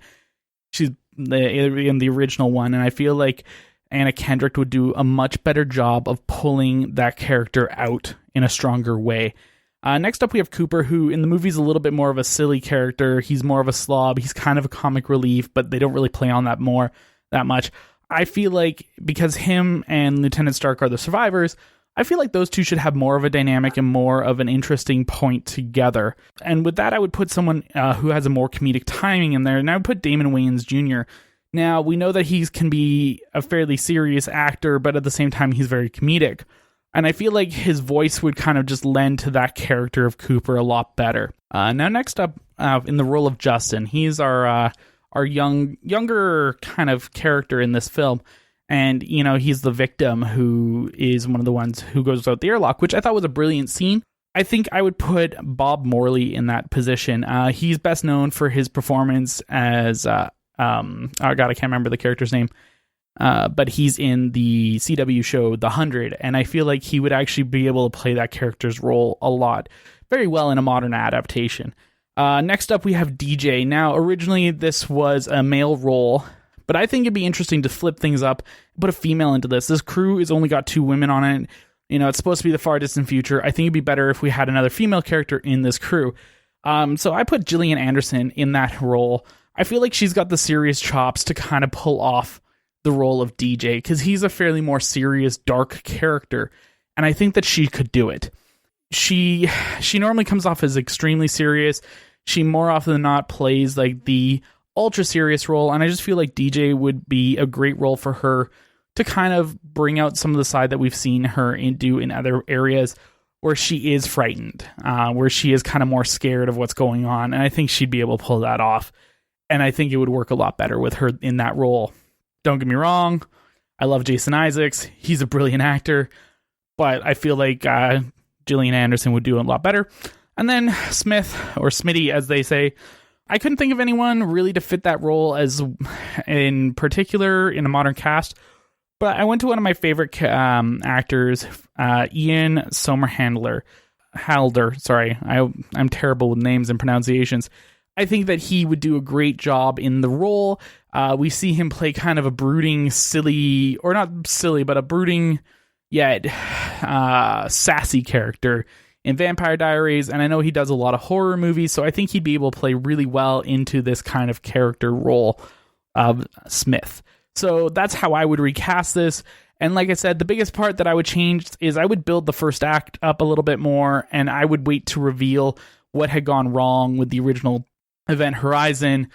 She's in the original one, and I feel like Anna Kendrick would do a much better job of pulling that character out in a stronger way. Next up, we have Cooper, who in the movie is a little bit more of a silly character. He's more of a slob. He's kind of a comic relief, but they don't really play on that much. I feel like because him and Lieutenant Stark are the survivors, I feel like those two should have more of a dynamic and more of an interesting point together. And with that, I would put someone who has a more comedic timing in there, and I would put Damon Wayans Jr. Now, we know that he can be a fairly serious actor, but at the same time, he's very comedic. And I feel like his voice would kind of just lend to that character of Cooper a lot better. Now, next up, in the role of Justin, he's our younger kind of character in this film. And, he's the victim who is one of the ones who goes out the airlock, which I thought was a brilliant scene. I think I would put Bob Morley in that position. He's best known for his performance as, I can't remember the character's name. But he's in the CW show The 100, and I feel like he would actually be able to play that character's role a lot, very well in a modern adaptation. Next up, we have DJ. Now, originally, this was a male role, but I think it'd be interesting to flip things up, put a female into this. This crew has only got 2 women on it. It's supposed to be the far distant future. I think it'd be better if we had another female character in this crew. So I put Gillian Anderson in that role. I feel like she's got the serious chops to kind of pull off the role of DJ, because he's a fairly more serious, dark character, and I think that she could do it. She normally comes off as extremely serious. She more often than not plays like the ultra serious role, and I just feel like DJ would be a great role for her to kind of bring out some of the side that we've seen her do in other areas where she is frightened, where she is kind of more scared of what's going on, and I think she'd be able to pull that off, and I think it would work a lot better with her in that role. Don't get me wrong, I love Jason Isaacs. He's a brilliant actor, but I feel like Gillian Anderson would do it a lot better. And then Smith, or Smitty as they say, I couldn't think of anyone really to fit that role as in particular in a modern cast, but I went to one of my favorite actors, Ian Somerhalder. I'm terrible with names and pronunciations. I think that he would do a great job in the role. We see him play kind of a brooding, silly, or not silly, but a brooding yet sassy character in Vampire Diaries, and I know he does a lot of horror movies, so I think he'd be able to play really well into this kind of character role of Smith. So that's how I would recast this. And like I said, the biggest part that I would change is I would build the first act up a little bit more, and I would wait to reveal what had gone wrong with the original Event Horizon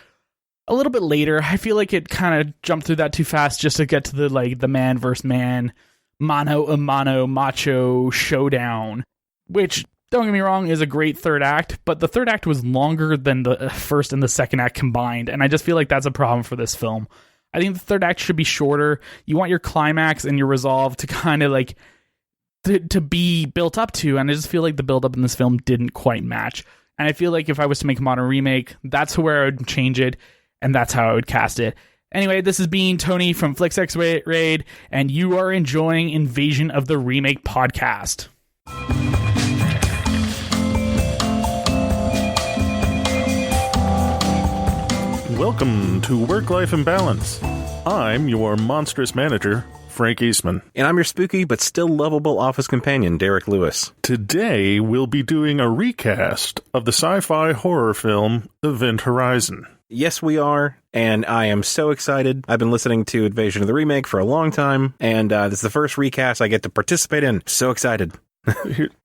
a little bit later. I feel like it kind of jumped through that too fast just to get to the man versus man, mano a mano macho showdown, which, don't get me wrong, is a great third act, but the third act was longer than the first and the second act combined, and I just feel like that's a problem for this film. I think the third act should be shorter. You want your climax and your resolve to kind of like to be built up to, and I just feel like the build up in this film didn't quite match. And I feel like if I was to make a modern remake, that's where I would change it, and that's how I would cast it. Anyway, this is Bean Tony from FlixX Raid, and you are enjoying Invasion of the Remake podcast. Welcome to Work-Life Imbalance. I'm your monstrous manager, Frank Eastman. And I'm your spooky but still lovable office companion, Derek Lewis. Today, we'll be doing a recast of the sci-fi horror film Event Horizon. Yes, we are, and I am so excited. I've been listening to Invasion of the Remake for a long time, and this is the first recast I get to participate in. So excited.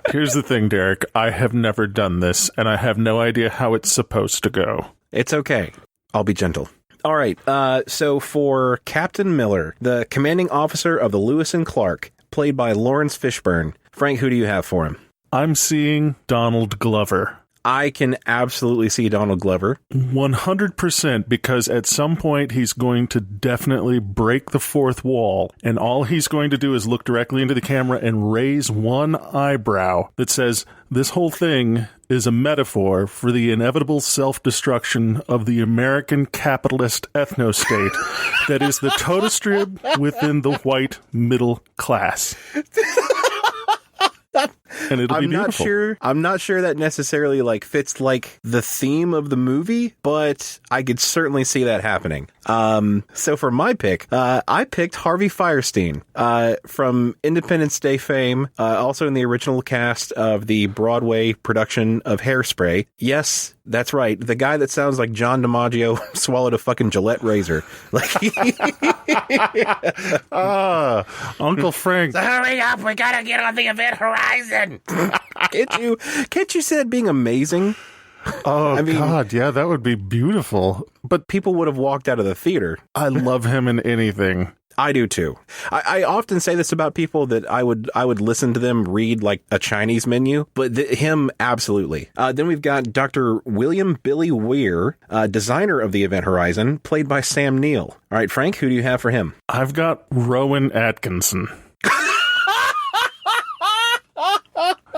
Here's the thing, Derek. I have never done this, and I have no idea how it's supposed to go. It's okay. I'll be gentle. All right, so for Captain Miller, the commanding officer of the Lewis and Clark, played by Lawrence Fishburne. Frank, who do you have for him? I'm seeing Donald Glover. I can absolutely see Donald Glover. 100%, because at some point he's going to definitely break the fourth wall, and all he's going to do is look directly into the camera and raise one eyebrow that says, this whole thing is a metaphor for the inevitable self-destruction of the American capitalist ethno-state that is the total strip within the white middle class. And it'll be beautiful. I'm not sure that necessarily fits the theme of the movie, but I could certainly see that happening. So for my pick, I picked Harvey Fierstein from Independence Day fame, also in the original cast of the Broadway production of Hairspray. Yes, that's right. The guy that sounds like John DiMaggio swallowed a fucking Gillette razor. Uncle Frank. So hurry up, we gotta get on the Event Horizon. Can't you see that being amazing? Oh, I mean, God, yeah, that would be beautiful. But people would have walked out of the theater. I love him in anything. I do too. I often say this about people that I would listen to them read a Chinese menu, but him, absolutely. Then we've got Dr. William Billy Weir, designer of the Event Horizon, played by Sam Neill. All right, Frank, who do you have for him? I've got Rowan Atkinson.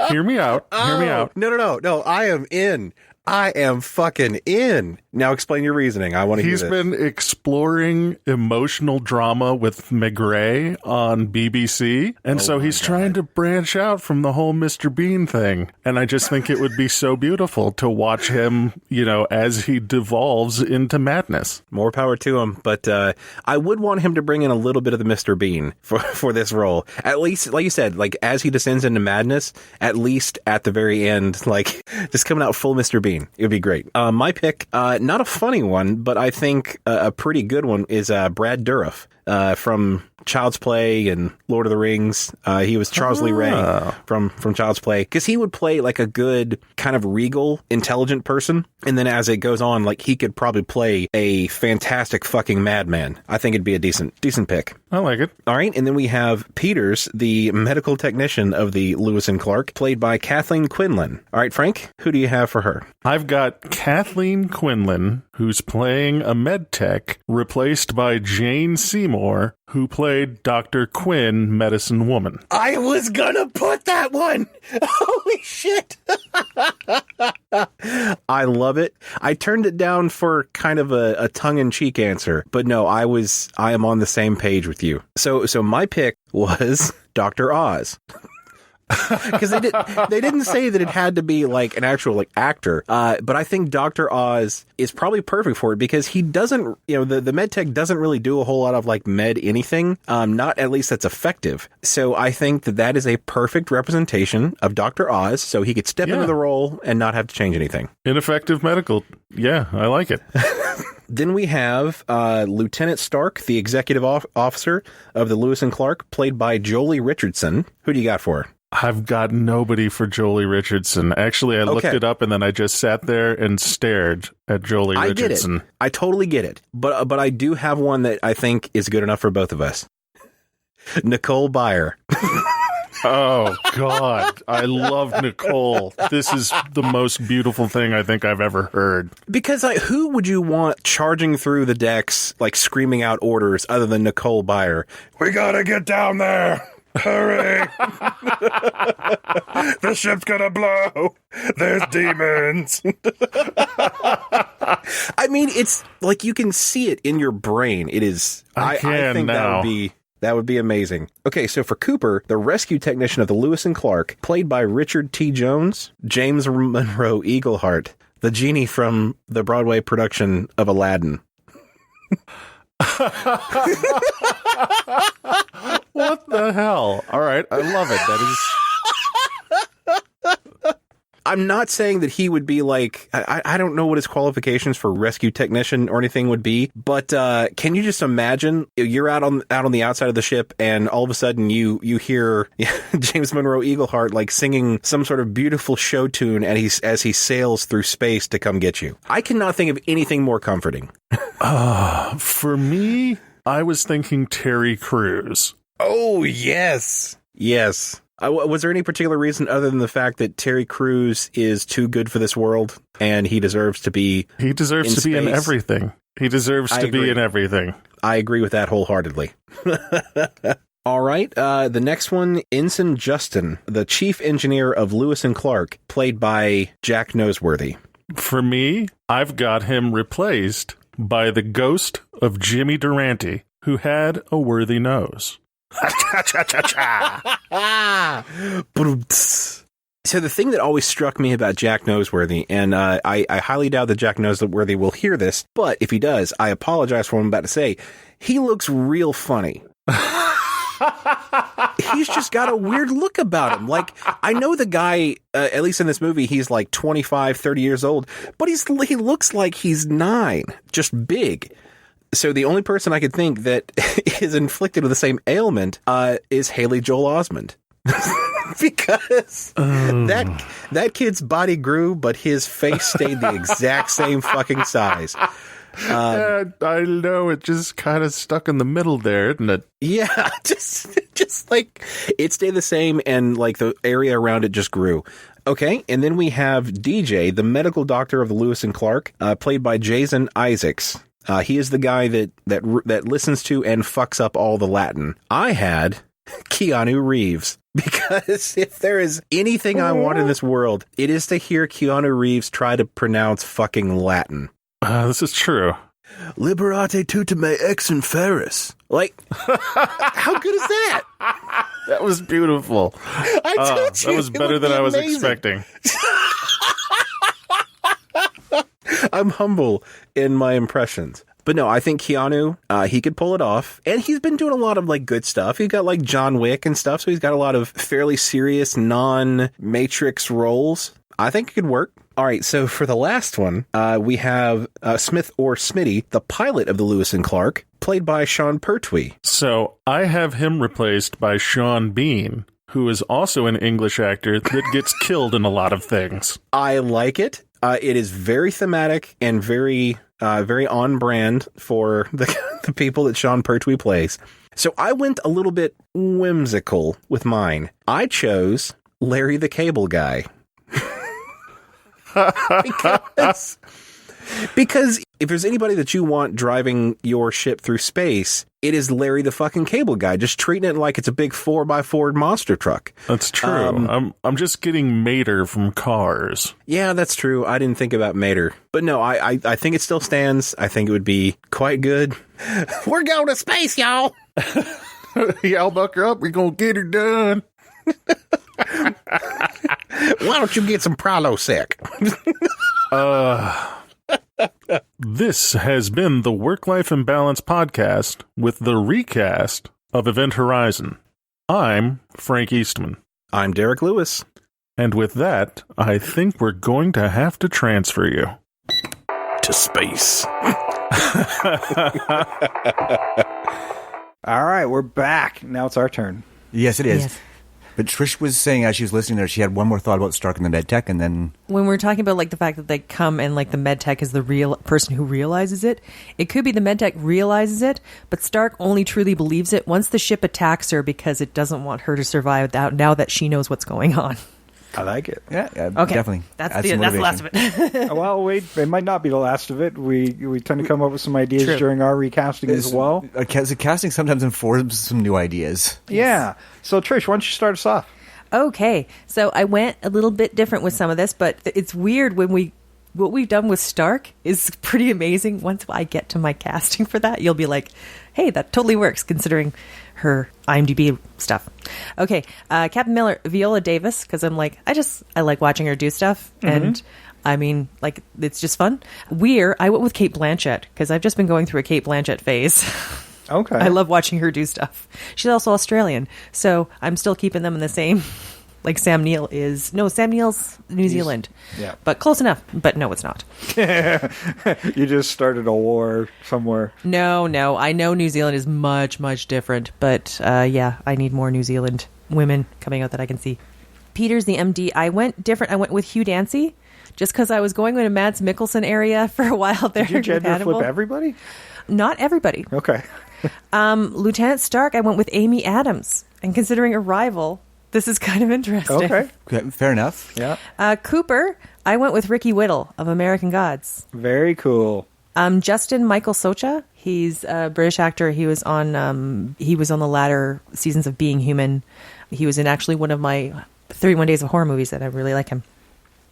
Hear me out. Hear me out. No. I am in. I am fucking in. Now explain your reasoning. I want to hear this. He's been exploring emotional drama with McGray on BBC, and so he's trying to branch out from the whole Mr. Bean thing. And I just think it would be so beautiful to watch him, as he devolves into madness. More power to him, but I would want him to bring in a little bit of the Mr. Bean for this role. At least, like you said, as he descends into madness, at least at the very end, just coming out full Mr. Bean. It would be great. My pick, not a funny one, but I think a pretty good one is Brad Dourif from Child's Play and Lord of the Rings. He was Charles Lee Ray from Child's Play, because he would play a good kind of regal, intelligent person, and then as it goes on, he could probably play a fantastic fucking madman. I think it'd be a decent pick. I like it. All right, and then we have Peters, the medical technician of the Lewis and Clark, played by Kathleen Quinlan. All right, Frank, who do you have for her? I've got Kathleen Quinlan, who's playing a med tech, replaced by Jane Seymour, who played Dr. Quinn, Medicine Woman. I was gonna put that one! Holy shit! I love it. I turned it down for kind of a tongue-in-cheek answer, but no, I am on the same page with you. So my pick was Dr. Oz. Because they didn't say that it had to be an actual actor, but I think Dr. Oz is probably perfect for it, because he doesn't, the med tech doesn't really do a whole lot of med anything, not at least that's effective. So I think that is a perfect representation of Dr. Oz, so he could step into the role and not have to change anything. Ineffective medical. Yeah, I like it. Then we have Lieutenant Stark, the executive officer of the Lewis and Clark, played by Jolie Richardson. Who do you got for her? I've got nobody for Jolie Richardson. Actually, I looked it up and then I just sat there and stared at Jolie Richardson. I get it. I totally get it. But I do have one that I think is good enough for both of us. Nicole Byer. Oh, God. I love Nicole. This is the most beautiful thing I think I've ever heard. Because who would you want charging through the decks, screaming out orders other than Nicole Byer? We gotta get down there. Hurry! The ship's gonna blow. There's demons. I mean, it's you can see it in your brain. It is. I think now. That would be amazing. Okay, so for Cooper, the rescue technician of the Lewis and Clark, played by Richard T. Jones, James Monroe Eagleheart, the genie from the Broadway production of Aladdin. What the hell? All right, I love it. I'm not saying that he would be like, I don't know what his qualifications for rescue technician or anything would be, but can you just imagine you're out on the outside of the ship and all of a sudden you hear James Monroe Eagleheart like singing some sort of beautiful show tune as he sails through space to come get you. I cannot think of anything more comforting. For me, I was thinking Terry Crews. Oh, yes. Yes. Was there any particular reason other than the fact that Terry Crews is too good for this world and he deserves to be in everything. He deserves to be in everything. I agree with that wholeheartedly. All right. The next one, Ensign Justin, the chief engineer of Lewis and Clark, played by Jack Noseworthy. For me, I've got him replaced by the ghost of Jimmy Durante, who had a worthy nose. So the thing that always struck me about Jack Noseworthy, and I highly doubt that Jack Noseworthy will hear this, but if he does, I apologize for what I'm about to say. He looks real funny. He's just got a weird look about him. Like, I know the guy, at least in this movie, he's like 25, 30 years old, but he looks like he's 9, just big. So the only person I could think that is inflicted with the same ailment is Haley Joel Osment. Because that kid's body grew, but his face stayed the exact same fucking size. I know, it just kind of stuck in the middle there, isn't it? Yeah, just like it stayed the same, and like the area around it just grew. Okay, and then we have DJ, the medical doctor of the Lewis and Clark, played by Jason Isaacs. He is the guy that listens to and fucks up all the Latin. I had Keanu Reeves, because if there is anything I want in this world, it is to hear Keanu Reeves try to pronounce fucking Latin. This is true. Liberate tutime ex inferis. Like, how good is that? That was beautiful. I told you, that was better than I was expecting. I'm humble in my impressions. But no, I think Keanu, he could pull it off. And he's been doing a lot of like good stuff. He's got like John Wick and stuff. So he's got a lot of fairly serious non-Matrix roles. I think it could work. All right, so for the last one, we have Smith or Smitty, the pilot of the Lewis and Clark, played by Sean Pertwee. So I have him replaced by Sean Bean, who is also an English actor that gets killed in a lot of things. I like it. It is very thematic and very on brand for the people that Sean Pertwee plays. So I went a little bit whimsical with mine. I chose Larry the Cable Guy. Because if there's anybody that you want driving your ship through space, it is Larry the fucking Cable Guy, just treating it like it's a big 4x4 monster truck. That's true. I'm just getting Mater from Cars. Yeah, that's true. I didn't think about Mater. But no, I think it still stands. I think it would be quite good. We're going to space, y'all. Y'all bucker up. We're going to get her done. Why don't you get some Prilosec? This has been the Work-Life Imbalance podcast with the recast of Event Horizon. I'm Frank Eastman. I'm Derek Lewis. And with that, I think we're going to have to transfer you to space. All right, we're back. Now it's our turn. Yes, it is. Yes. But Trish was saying as she was listening there, she had one more thought about Stark and the medtech, and then when we're talking about like the fact that they come and like the medtech is the real person who realizes it, it could be the medtech realizes it, but Stark only truly believes it once the ship attacks her because it doesn't want her to survive without now that she knows what's going on. I like it. Yeah, okay, definitely. That's the last of it. Well, wait, it might not be the last of it. We tend to come up with some ideas True. during our recasting as well. Casting sometimes informs some new ideas. Yeah. So, Trish, why don't you start us off? Okay, so I went a little bit different with some of this, but it's weird what we've done with Stark is pretty amazing. Once I get to my casting for that, you'll be like, hey, that totally works considering her IMDb stuff. Okay, Captain Miller, Viola Davis, because I'm like, I like watching her do stuff, and I mean, like, it's just fun. I went with Cate Blanchett, because I've just been going through a Cate Blanchett phase. Okay. I love watching her do stuff. She's also Australian, so I'm still keeping them in the same like Sam Neill is. No, Sam Neill's New Zealand. Yeah. But close enough. But no, it's not. You just started a war somewhere. No. I know New Zealand is much, much different. But yeah, I need more New Zealand women coming out that I can see. Peter's the MD. I went different. I went with Hugh Dancy just because I was going in a Mads Mikkelsen area for a while there. Did you gender flip everybody? Not everybody. Okay. Lieutenant Stark, I went with Amy Adams. And considering Arrival, this is kind of interesting. Okay. Fair enough. Yeah. Cooper, I went with Ricky Whittle of American Gods. Very cool. Justin Michael Socha, he's a British actor. He was on the latter seasons of Being Human. He was in actually one of my 31 Days of Horror movies, and I really like him.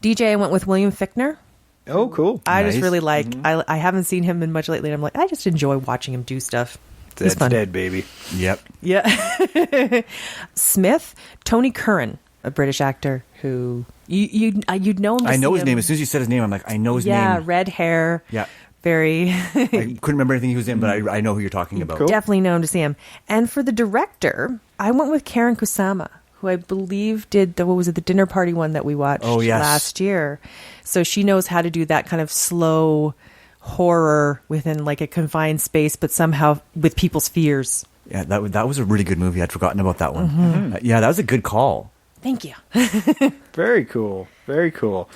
DJ, I went with William Fichtner. Oh, cool. I just really like, I haven't seen him in much lately, and I'm like, I just enjoy watching him do stuff. It's fun. Dead, baby. Yep. Yeah. Smith, Tony Curran, a British actor who you'd know him. I know his name. As soon as you said his name, I'm like, I know his name. Yeah, red hair. Yeah. Very. I couldn't remember anything he was in, but I know who you're talking about. Cool. Definitely know him to see him. And for the director, I went with Karen Kusama, who I believe did the Dinner Party one that we watched last year. So she knows how to do that kind of slow horror within like a confined space, but somehow with people's fears. Yeah, that was a really good movie. I'd forgotten about that one. Yeah, that was a good call. Thank you. Very cool. Very cool.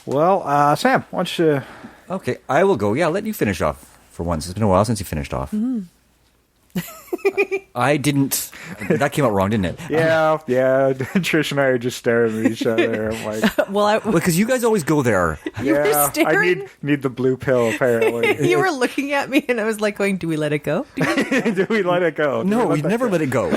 Well, Sam, why don't you... Okay, I will go. Yeah, let you finish off for once. It's been a while since you finished off. I didn't... That came out wrong, didn't it? Yeah. Trish and I are just staring at each other. I'm like... because you guys always go there. You were staring? I need the blue pill, apparently. You were looking at me, and I was like going, do we let it go? Do we let it go? No, we never let it go.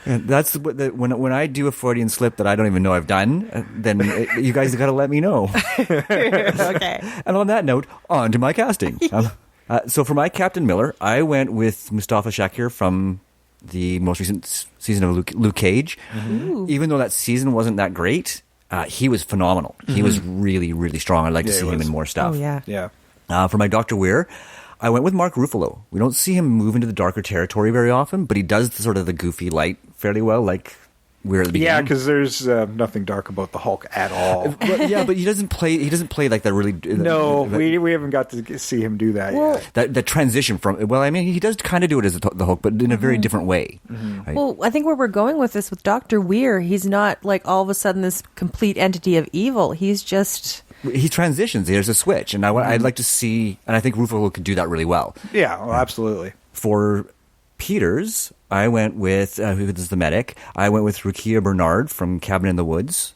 And that's when I do a Freudian slip that I don't even know I've done, then you guys got to let me know. Okay. And on that note, on to my casting. So for my Captain Miller, I went with Mustafa Shakir from the most recent season of Luke Cage. Even though that season wasn't that great, he was phenomenal. He was really, really strong. I'd like to see him in more stuff. Oh, yeah. Yeah. For my Dr. Weir, I went with Mark Ruffalo. We don't see him move into the darker territory very often, but he does sort of the goofy light fairly well, like Weir at the beginning. Yeah, because there's nothing dark about the Hulk at all. But he doesn't play. He doesn't play like that really. No, we haven't got to see him do that yet. That transition from. Well, I mean, he does kind of do it as the Hulk, but in a very different way. Right? Well, I think where we're going with this with Dr. Weir, he's not like all of a sudden this complete entity of evil. He's just. He transitions. There's a switch, and I'd like to see, and I think Ruffalo could do that really well. Yeah, well, absolutely. For Peters, I went with who is the medic. I went with Rukia Bernard from Cabin in the Woods.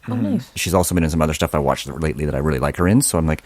Oh, nice. She's also been in some other stuff I watched lately that I really like her in. So I'm like,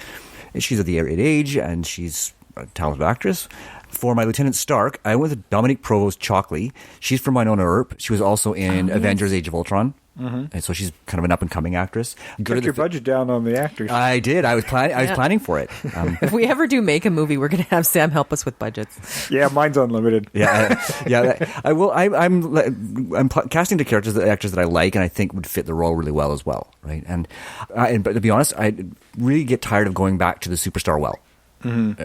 she's at the right age, and she's a talented actress. For my Lieutenant Stark, I went with Dominique Provost Chalkley. She's from Winona Earp. She was also in Avengers: Age of Ultron. And so she's kind of an up-and-coming actress. Cut your budget down on the actors. I did. I was planning for it. If we ever do make a movie, we're going to have Sam help us with budgets. Yeah, mine's unlimited. I will. I'm casting the actors that I like and I think would fit the role really well as well, right? But to be honest, I really get tired of going back to the superstar well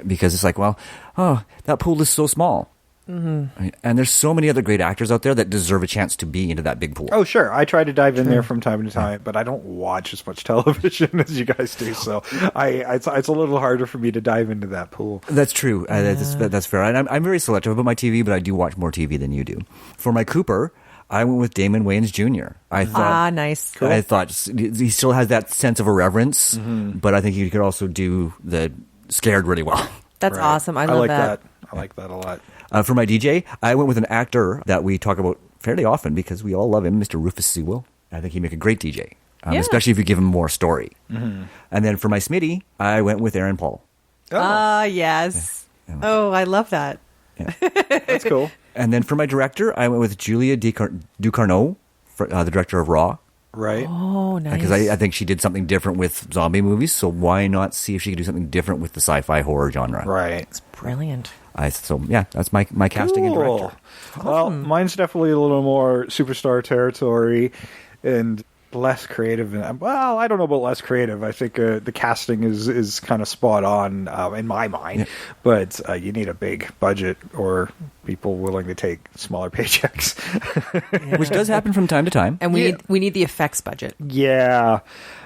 because it's like, that pool is so small. Right? And there's so many other great actors out there that deserve a chance to be into that big pool. Oh, sure. I try to dive in there from time to time, but I don't watch as much television as you guys do. So it's a little harder for me to dive into that pool. That's true. That's fair. And I'm very selective about my TV, but I do watch more TV than you do. For my Cooper, I went with Damon Wayans Jr. I thought, nice. Cool. I thought he still has that sense of irreverence, but I think he could also do the scared really well. That's awesome. I love that. I like that a lot. For my DJ, I went with an actor that we talk about fairly often because we all love him, Mr. Rufus Sewell. I think he'd make a great DJ, especially if you give him more story. And then for my Smitty, I went with Aaron Paul. Yes. Yeah. Oh, I love that. Yeah. That's cool. And then for my director, I went with Julia Ducournau, the director of Raw. Right. Oh, nice. Because I think she did something different with zombie movies, so why not see if she could do something different with the sci-fi horror genre? Right. It's brilliant. That's my casting and director. Well, mine's definitely a little more superstar territory, and less creative. Well, I don't know about less creative. I think the casting is kind of spot on in my mind. Yeah. But you need a big budget or people willing to take smaller paychecks. Which does happen from time to time. And we need the effects budget. Yeah.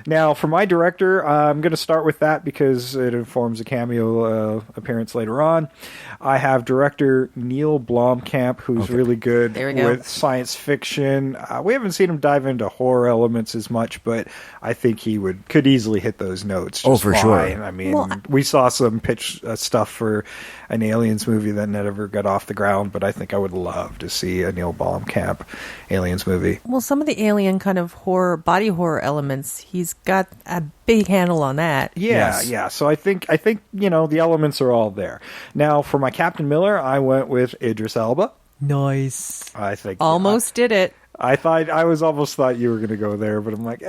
Now, for my director, I'm going to start with that because it informs a cameo appearance later on. I have director Neil Blomkamp, who's really good with science fiction. We haven't seen him dive into horror elements as much, but I think he could easily hit those notes. For sure. I mean, we saw some pitch stuff for an Aliens movie that never got off the ground, but I think I would love to see a Neil Blomkamp Aliens movie. Well, some of the alien kind of body horror elements, he's got a big handle on that. Yeah. So I think the elements are all there. Now, for my Captain Miller, I went with Idris Elba. Nice. I think almost did it. I almost thought you were going to go there, but I'm like,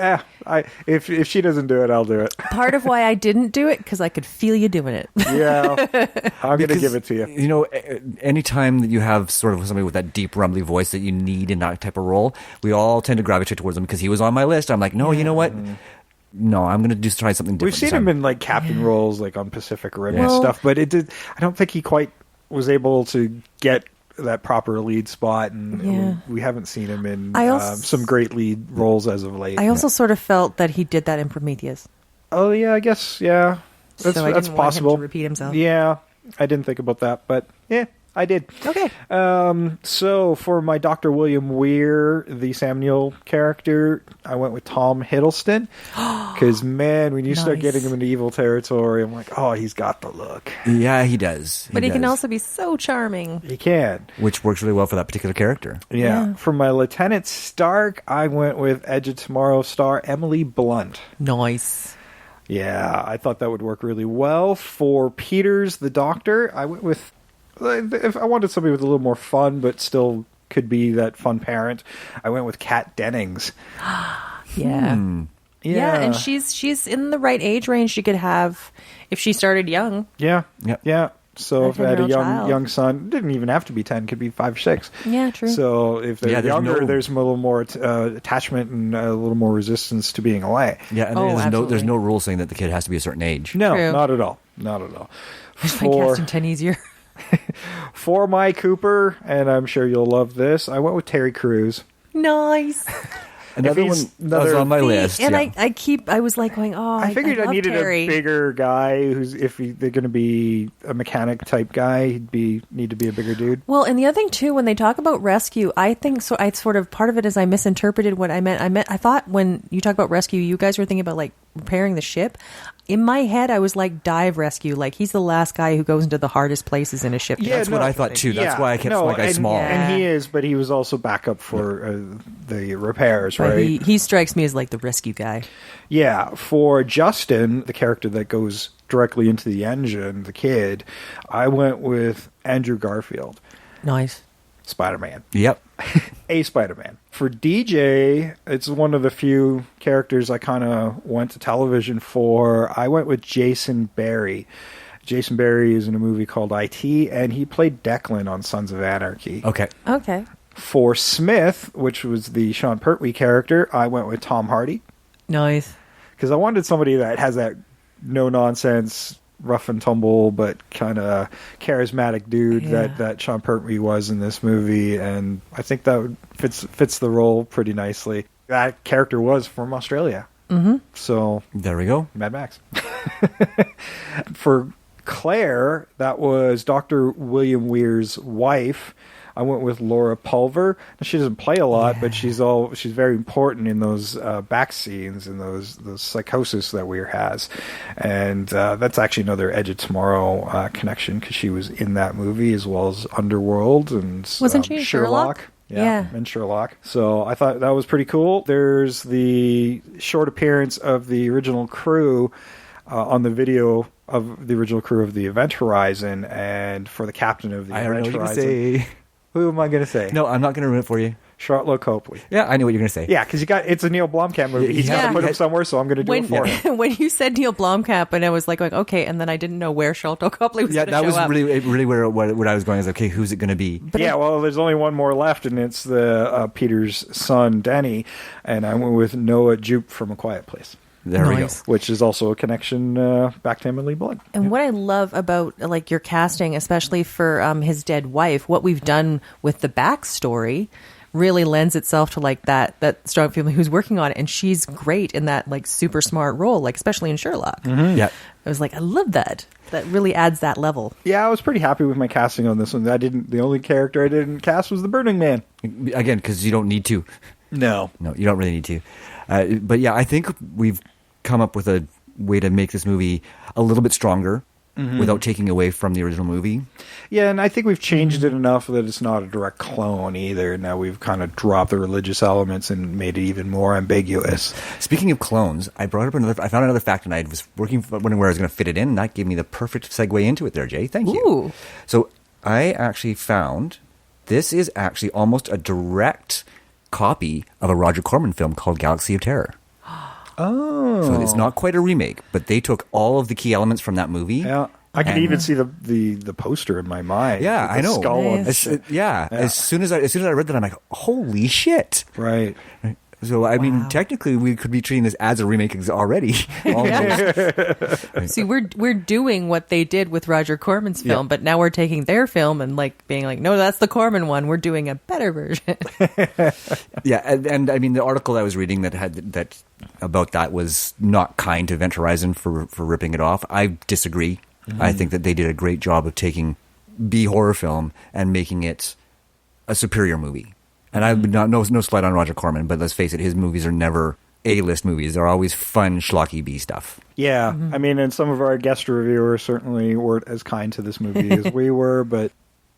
if she doesn't do it, I'll do it. Part of why I didn't do it, because I could feel you doing it. Yeah, I'm going to give it to you. You know, anytime that you have sort of somebody with that deep, rumbly voice that you need in that type of role, we all tend to gravitate towards him because he was on my list. I'm like, no, you know what? No, I'm going to try something different. We've seen him in like captain roles, like on Pacific Rim and stuff, but I don't think he quite was able to get that proper lead spot, and we haven't seen him in some great lead roles as of late. I also sort of felt that he did that in Prometheus. Oh yeah, I guess that's so I that's didn't possible. Want him to repeat himself. Yeah, I didn't think about that, but yeah, I did. Okay. So for my Dr. William Weir, the Sam Neill character, I went with Tom Hiddleston. Because, man, when you start getting him into evil territory, I'm like, oh, he's got the look. Yeah, he does. But he can also be so charming. He can. Which works really well for that particular character. Yeah. For my Lieutenant Stark, I went with Edge of Tomorrow star Emily Blunt. Nice. Yeah, I thought that would work really well. For Peters, the Doctor, I went with... If I wanted somebody with a little more fun, but still could be that fun parent, I went with Kat Dennings. Yeah, and she's in the right age range she could have if she started young. Yeah. So if I had a young son, didn't even have to be 10, could be 5 or 6. Yeah, true. So if they're younger, there's a little more attachment and a little more resistance to being away. Yeah, and there's no rule saying that the kid has to be a certain age. No, true. Not at all. Not at all. It's like casting 10 easier. For my Cooper, and I'm sure you'll love this, I went with Terry Crews. Nice. Another one that was on my list. And I was like going, I figured I needed Terry. a bigger guy who's, they're going to be a mechanic type guy, need to be a bigger dude. Well, and the other thing too, when they talk about rescue, I think so. I sort of part of it is I misinterpreted what I meant. I thought when you talk about rescue, you guys were thinking about like repairing the ship. In my head, I was like dive rescue, like he's the last guy who goes into the hardest places in a ship. Yeah, that's what I thought too. That's why I kept my guy small. And he is, but he was also backup for the repairs, right? He strikes me as like the rescue guy. Yeah, for Justin, the character that goes directly into the engine, the kid, I went with Andrew Garfield. Nice. Spider-Man. Yep. A Spider-Man. For DJ, it's one of the few characters I kind of went to television for. I went with Jason Barry. Jason Barry is in a movie called IT, and he played Declan on Sons of Anarchy. Okay. For Smith, which was the Sean Pertwee character, I went with Tom Hardy. Nice. Because I wanted somebody that has that no-nonsense, rough and tumble, but kind of charismatic dude that Sean Pertwee was in this movie, and I think that fits the role pretty nicely. That character was from Australia. Mm-hmm. So there we go. Mad Max. For Claire, that was Dr. William Weir's wife. I went with Laura Pulver. She doesn't play a lot, but she's very important in those back scenes and those psychosis that Weir has. And that's actually another Edge of Tomorrow connection because she was in that movie as well as Underworld and wasn't she in Sherlock? Yeah, and Sherlock. So I thought that was pretty cool. There's the short appearance of the original crew on the video of the original crew of the Event Horizon, and for the captain of the Event Horizon. Say. Who am I going to say? No, I'm not going to ruin it for you. Charlotte Copley. Yeah, I knew what you were going to say. Yeah, because it's a Neil Blomkamp movie. He's got to put him somewhere, so I'm going to do it for him. When you said Neil Blomkamp, and I was like, okay, and then I didn't know where Charlotte Copley was going to show up. Yeah, that was really where what I was going is, okay, who's it going to be? Well, there's only one more left, and it's the Peter's son, Denny, and I went with Noah Jupe from A Quiet Place. There we go. Which is also a connection back to Emily Blunt. And what I love about like your casting, especially for his dead wife, what we've done with the backstory really lends itself to like that strong family who's working on it, and she's great in that like super smart role, like especially in Sherlock. Mm-hmm. Yeah, I was like, I love that. That really adds that level. Yeah, I was pretty happy with my casting on this one. The only character I didn't cast was the Burning Man. Again, because you don't need to. No, you don't really need to. But yeah, I think we've come up with a way to make this movie a little bit stronger without taking away from the original movie. Yeah, and I think we've changed it enough that it's not a direct clone either. Now we've kind of dropped the religious elements and made it even more ambiguous. Speaking of clones, I found another fact, and I was wondering where I was going to fit it in, and that gave me the perfect segue into it there, Jay. Thank you. Ooh. So I actually found this is actually almost a direct copy of a Roger Corman film called Galaxy of Terror. Oh. So it's not quite a remake, but they took all of the key elements from that movie. Yeah. I can even see the poster in my mind. Yeah, I know. Skull yeah. As soon as I read that, I'm like, holy shit. Right. So, I mean, technically, we could be treating this as a remake already. See, we're doing what they did with Roger Corman's film, but now we're taking their film and like being like, no, that's the Corman one. We're doing a better version. Yeah, and I mean, the article I was reading that about that was not kind to Event Horizon for ripping it off. I disagree. Mm-hmm. I think that they did a great job of taking B horror film and making it a superior movie. And I would not no slight on Roger Corman, but let's face it, his movies are never A-list movies. They're always fun, schlocky B stuff. Yeah, I mean, and some of our guest reviewers certainly weren't as kind to this movie as we were, but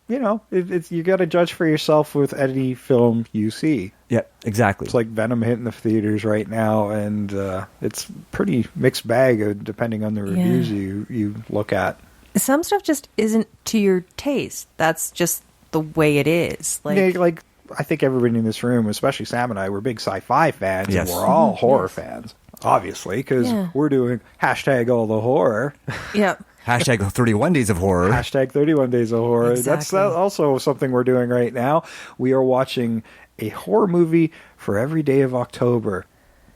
you know, it's you got to judge for yourself with any film you see. Yeah, exactly. It's like Venom hitting the theaters right now, and it's pretty mixed bag depending on the reviews you look at. Some stuff just isn't to your taste. That's just the way it is. Like I think everybody in this room, especially Sam and I, we're big sci-fi fans, and we're all horror fans, obviously, because we're doing hashtag all the horror. Yep. Hashtag 31 Days of Horror. Hashtag 31 Days of Horror. Exactly. That's also something we're doing right now. We are watching a horror movie for every day of October,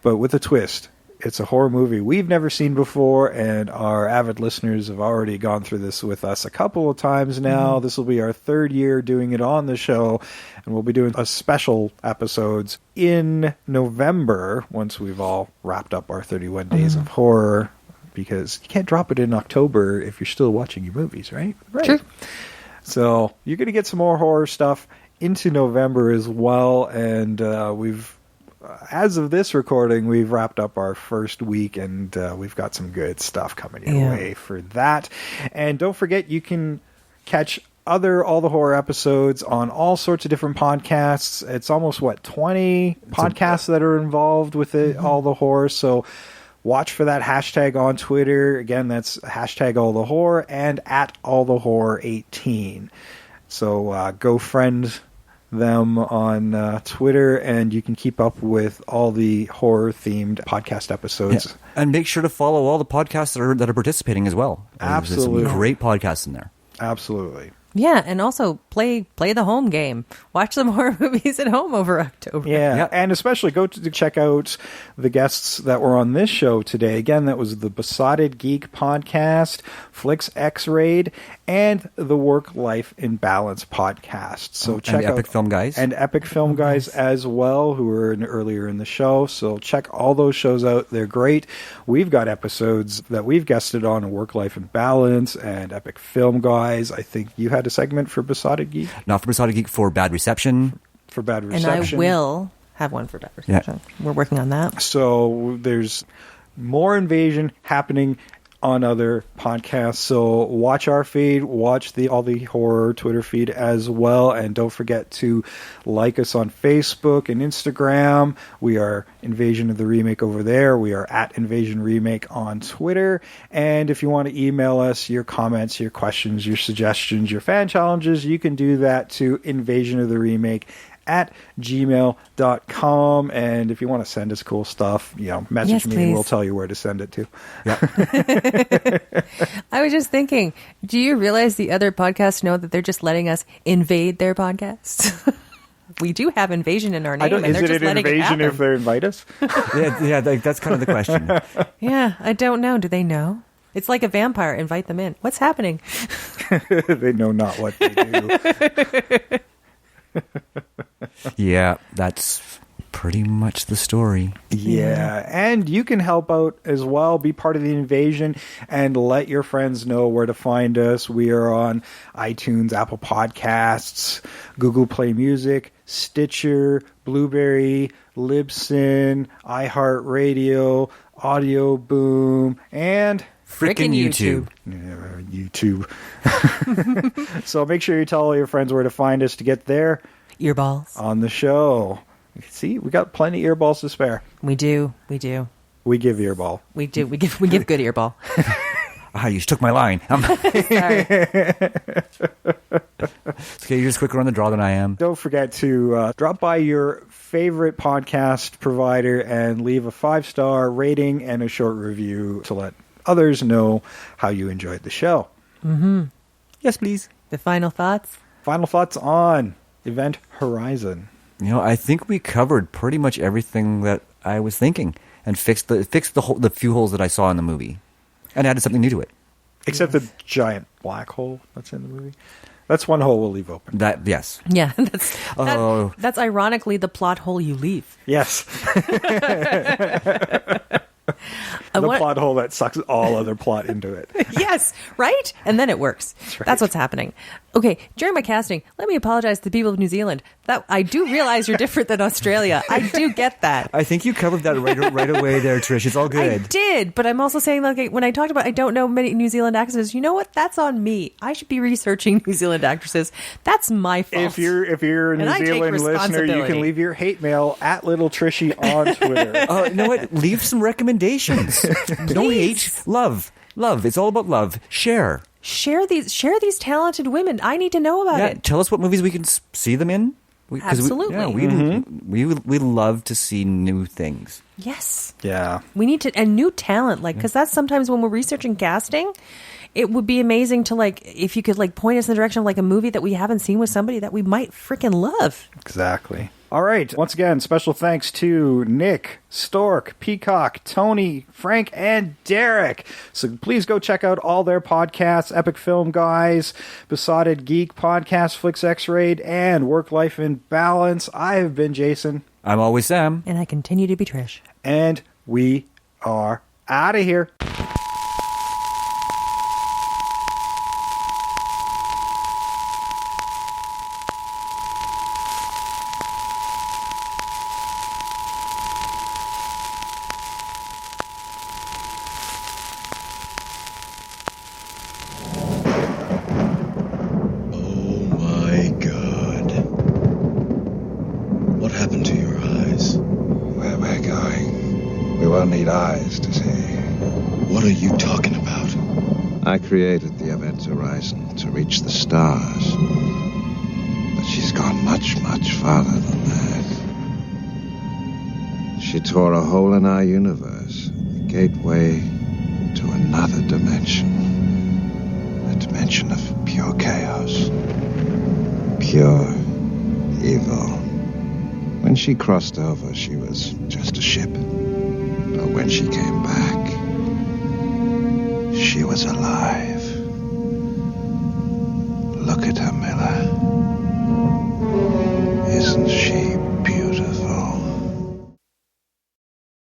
but with a twist. It's a horror movie we've never seen before, and our avid listeners have already gone through this with us a couple of times now. This will be our third year doing it on the show, and we'll be doing a special episodes in November once we've all wrapped up our 31 Days of Horror, because you can't drop it in October if you're still watching your movies, right? Right. Sure. So you're going to get some more horror stuff into November as well, and we've as of this recording, we've wrapped up our first week, and we've got some good stuff coming your way for that. And don't forget, you can catch All the Horror episodes on all sorts of different podcasts. It's almost, 20 podcasts that are involved with it, All the Horror. So watch for that hashtag on Twitter. Again, that's hashtag All the Horror and at All the Horror 18. So go friend them on Twitter, and you can keep up with all the horror-themed podcast episodes. Yeah. And make sure to follow all the podcasts that are participating as well. Absolutely. There's some great podcasts in there. Absolutely. Yeah, and also play the home game. Watch some horror movies at home over October. Yeah, and especially go to check out the guests that were on this show today. Again, that was the Besotted Geek podcast, Flicks X-Rayed, and the Work Life in Balance podcast. So check out Epic Film Guys. And Epic Film Guys as well, who were earlier in the show. So check all those shows out. They're great. We've got episodes that we've guested on Work Life in Balance and Epic Film Guys. I think you had a segment for Besotted Geek? Not for Besotted Geek, for Bad Reception. For Bad Reception. And I will have one for Bad Reception. Yeah. We're working on that. So there's more invasion happening on other podcasts. So watch our feed, watch all the horror Twitter feed as well, and don't forget to like us on Facebook and Instagram. We are Invasion of the Remake over there. We are at Invasion Remake on Twitter. And if you want to email us your comments, your questions, your suggestions, your fan challenges, you can do that to invasionoftheremake @gmail.com. And if you want to send us cool stuff, message Yes, me please. and we'll tell you where to send it to. I was just thinking, do you realize the other podcasts know that they're just letting us invade their podcasts? We do have invasion in our name, and Is they're it just an letting it invasion happen. if they invite us? That's kind of the question. Yeah, I don't know. Do they know? It's like a vampire. Invite them in. What's happening? They know not what they do. Yeah, that's pretty much the story. Yeah, and you can help out as well, be part of the invasion, and let your friends know where to find us. We are on iTunes, Apple Podcasts, Google Play Music, Stitcher, Blueberry, Libsyn, iHeartRadio, Audio Boom, and Frickin' YouTube. Yeah, YouTube. So make sure you tell all your friends where to find us to get their earballs on the show. See, we got plenty of earballs to spare. We do. We do. We give earball. We do. We give good earball. You just took my line. Sorry. Okay, you're just quicker on the draw than I am. Don't forget to drop by your favorite podcast provider and leave a 5-star rating and a short review to let others know how you enjoyed the show. Mm-hmm. Yes, please. The final thoughts? Final thoughts on Event Horizon. I think we covered pretty much everything that I was thinking and fixed the few holes that I saw in the movie and added something new to it. Except the giant black hole that's in the movie. That's one hole we'll leave open. Yes. Yeah, that's ironically the plot hole you leave. Yes. The plot hole that sucks all other plot into it. Yes, right? And then it works. That's what's happening. Okay, during my casting, let me apologize to the people of New Zealand. That I do realize you're different than Australia. I do get that. I think you covered that right away there, Trish. It's all good. I did, but I'm also saying, like, when I talked about I don't know many New Zealand actresses, you know what? That's on me. I should be researching New Zealand actresses. That's my fault. If you're a New Zealand listener, you can leave your hate mail at Little Trishy on Twitter. You know what? Leave some recommendations. Don't hate. Love. It's all about love. Share these talented women. I need to know about it. Tell us what movies we can see them in. Absolutely. We love to see new things. Yes. Yeah. We need to, and new talent, because that's sometimes when we're researching casting, it would be amazing to, if you could, point us in the direction of, a movie that we haven't seen with somebody that we might freaking love. Exactly. All right. Once again, special thanks to Nick, Stork, Peacock, Tony, Frank, and Derek. So please go check out all their podcasts, Epic Film Guys, Besotted Geek Podcast, Flicks X-Rayed, and Work Life in Balance. I have been Jason. I'm always Sam. And I continue to be Trish. And we are out of here. Eyes to see. What are you talking about? I created the Event Horizon to reach the stars. But she's gone much, much farther than that. She tore a hole in our universe, a gateway to another dimension. A dimension of pure chaos. Pure evil. When she crossed over, she was just a ship. But when she came back, she was alive.